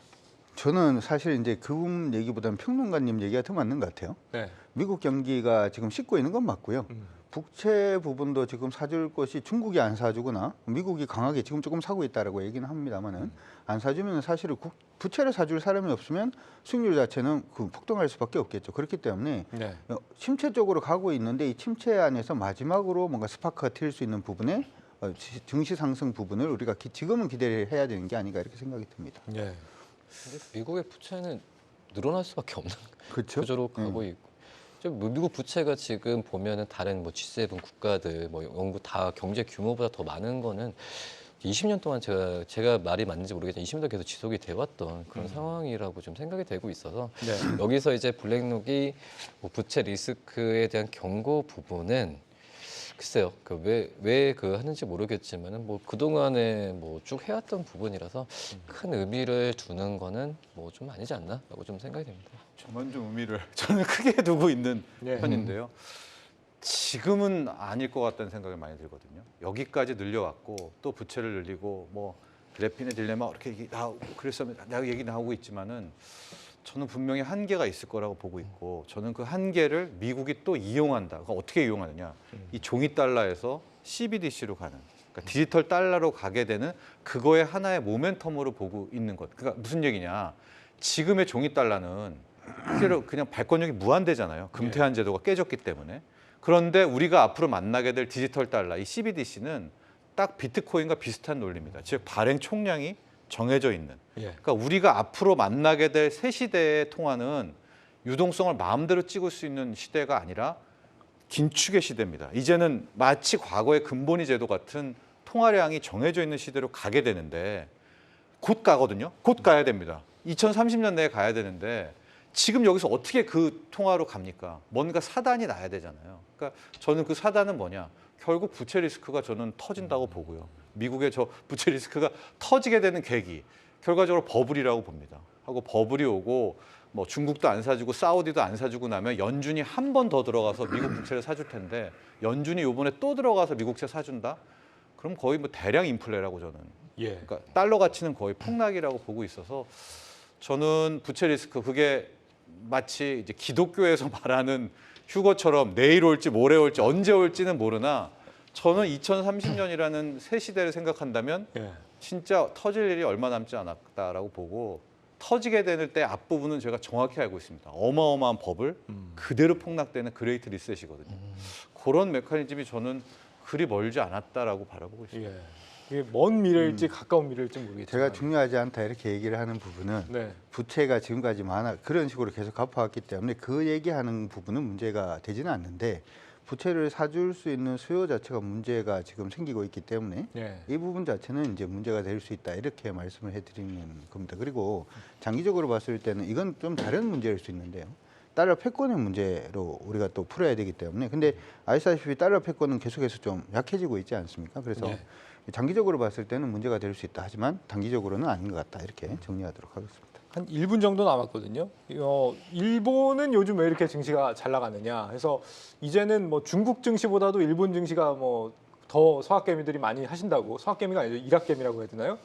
저는 사실 이제 그분 얘기보다는 평론가님 얘기가 더 맞는 것 같아요. 네. 미국 경기가 지금 씻고 있는 건 맞고요. 국채 부분도 지금 사줄 것이 중국이 안 사주거나 미국이 강하게 지금 조금 사고 있다라고 얘기는 합니다만은 안 사주면 사실은 부채를 사줄 사람이 없으면 수익률 자체는 폭등할 수밖에 없겠죠. 그렇기 때문에 네. 침체 쪽으로 가고 있는데 이 침체 안에서 마지막으로 뭔가 스파크가 튈 수 있는 부분에 증시 상승 부분을 우리가 지금은 기대를 해야 되는 게 아닌가 이렇게 생각이 듭니다. 네. 근데 미국의 부채는 늘어날 수밖에 없는 그렇죠? 구조로 가고 있고 미국 부채가 지금 보면은 다른 뭐 G7 국가들 뭐 영국 다 경제 규모보다 더 많은 거는 20년 동안 제가 말이 맞는지 모르겠지만 20년 동안 계속 지속이 돼 왔던 그런 상황이라고 좀 생각이 되고 있어서 네. 여기서 이제 블랙록이 뭐 부채 리스크에 대한 경고 부분은 글쎄요. 왜 하는지 모르겠지만은 뭐 그동안에 뭐 쭉 해왔던 부분이라서 큰 의미를 두는 거는 뭐 좀 아니지 않나라고 좀 생각이 됩니다. 저만 좀 의미를 저는 크게 두고 있는 예. 편인데요. 지금은 아닐 것 같다는 생각이 많이 들거든요. 여기까지 늘려왔고 또 부채를 늘리고 뭐 그래핀의 딜레마 이렇게 얘기 나오고 그래서 내가 얘기 나오고 있지만은 저는 분명히 한계가 있을 거라고 보고 있고 저는 그 한계를 미국이 또 이용한다. 그러니까 어떻게 이용하느냐? 이 종이 달러에서 CBDC로 가는 그러니까 디지털 달러로 가게 되는 그거의 하나의 모멘텀으로 보고 있는 것. 그러니까 무슨 얘기냐? 지금의 종이 달러는 실제로 그냥 발권력이 무한대잖아요. 금태한 제도가 깨졌기 때문에. 그런데 우리가 앞으로 만나게 될 디지털 달러, 이 CBDC는 딱 비트코인과 비슷한 논리입니다. 즉 발행 총량이 정해져 있는. 예. 그러니까 우리가 앞으로 만나게 될 새 시대의 통화는 유동성을 마음대로 찍을 수 있는 시대가 아니라 긴축의 시대입니다. 이제는 마치 과거의 근본위 제도 같은 통화량이 정해져 있는 시대로 가게 되는데 곧 가거든요. 곧 가야 됩니다. 2030년 내에 가야 되는데 지금 여기서 어떻게 그 통화로 갑니까? 뭔가 사단이 나야 되잖아요. 그러니까 저는 그 사단은 뭐냐? 결국 부채 리스크가 저는 터진다고 보고요. 미국의 저 부채 리스크가 터지게 되는 계기, 결과적으로 버블이라고 봅니다. 하고 버블이 오고 뭐 중국도 안 사주고 사우디도 안 사주고 나면 연준이 한 번 더 들어가서 미국 부채를 사줄 텐데 연준이 이번에 또 들어가서 미국채 사준다? 그럼 거의 뭐 대량 인플레라고 저는. 예. 그러니까 달러 가치는 거의 폭락이라고 보고 있어서 저는 부채 리스크 그게 마치 이제 기독교에서 말하는 휴거처럼 내일 올지 모레 올지 언제 올지는 모르나 저는 2030년이라는 새 시대를 생각한다면 예. 진짜 터질 일이 얼마 남지 않았다라고 보고 터지게 될 때 앞부분은 제가 정확히 알고 있습니다. 어마어마한 버블 그대로 폭락되는 그레이트 리셋이거든요. 그런 메커니즘이 저는 그리 멀지 않았다라고 바라보고 있습니다. 예. 이게 먼 미래일지 가까운 미래일지 모르겠지만 제가 중요하지 않다 이렇게 얘기를 하는 부분은 네. 부채가 지금까지 많아 그런 식으로 계속 갚아왔기 때문에 그 얘기하는 부분은 문제가 되지는 않는데 부채를 사줄 수 있는 수요 자체가 문제가 지금 생기고 있기 때문에 예. 이 부분 자체는 이제 문제가 될 수 있다 이렇게 말씀을 해드리는 겁니다. 그리고 장기적으로 봤을 때는 이건 좀 다른 문제일 수 있는데요. 달러 패권의 문제로 우리가 또 풀어야 되기 때문에 근데 아시다시피 달러 패권은 계속해서 좀 약해지고 있지 않습니까? 그래서 네. 장기적으로 봤을 때는 문제가 될 수 있다 하지만 단기적으로는 아닌 것 같다 이렇게 정리하도록 하겠습니다. 한 1분 정도 남았거든요. 일본은 요즘 왜 이렇게 증시가 잘 나가느냐 해서 이제는 뭐 중국 증시보다도 일본 증시가 뭐 더 서학개미들이 많이 하신다고 서학개미가 아니죠 일학개미라고 해야 되나요?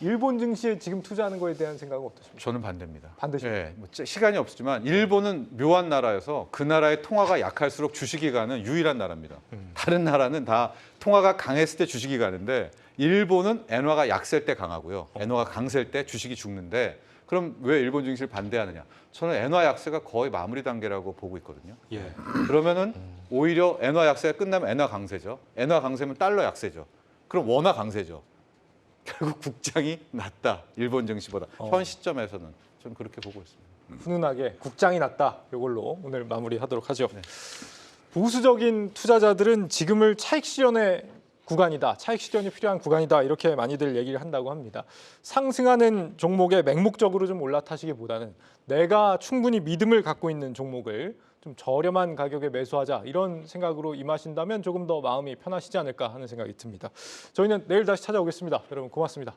일본 증시에 지금 투자하는 거에 대한 생각은 어떠십니까? 저는 반대입니다. 반대십니까? 예, 뭐 시간이 없지만 일본은 묘한 나라여서 그 나라의 통화가 약할수록 주식이 가는 유일한 나라입니다. 다른 나라는 다 통화가 강했을 때 주식이 가는데 일본은 엔화가 약셀 때 강하고요. 엔화가 강셀 때 주식이 죽는데 그럼 왜 일본 증시를 반대하느냐? 저는 엔화 약세가 거의 마무리 단계라고 보고 있거든요. 예. 그러면은 오히려 엔화 약세가 끝나면 엔화 강세죠. 엔화 강세면 달러 약세죠. 그럼 원화 강세죠. 결국 국장이 낮다. 일본 증시보다. 현 시점에서는 저는 그렇게 보고 있습니다. 훈훈하게 국장이 났다. 이걸로 오늘 마무리하도록 하죠. 보수적인 투자자들은 지금을 차익 실현의 구간이다. 차익 실현이 필요한 구간이다. 이렇게 많이들 얘기를 한다고 합니다. 상승하는 종목에 맹목적으로 좀 올라타시기보다는 내가 충분히 믿음을 갖고 있는 종목을 좀 저렴한 가격에 매수하자 이런 생각으로 임하신다면 조금 더 마음이 편하시지 않을까 하는 생각이 듭니다. 저희는 내일 다시 찾아오겠습니다. 여러분 고맙습니다.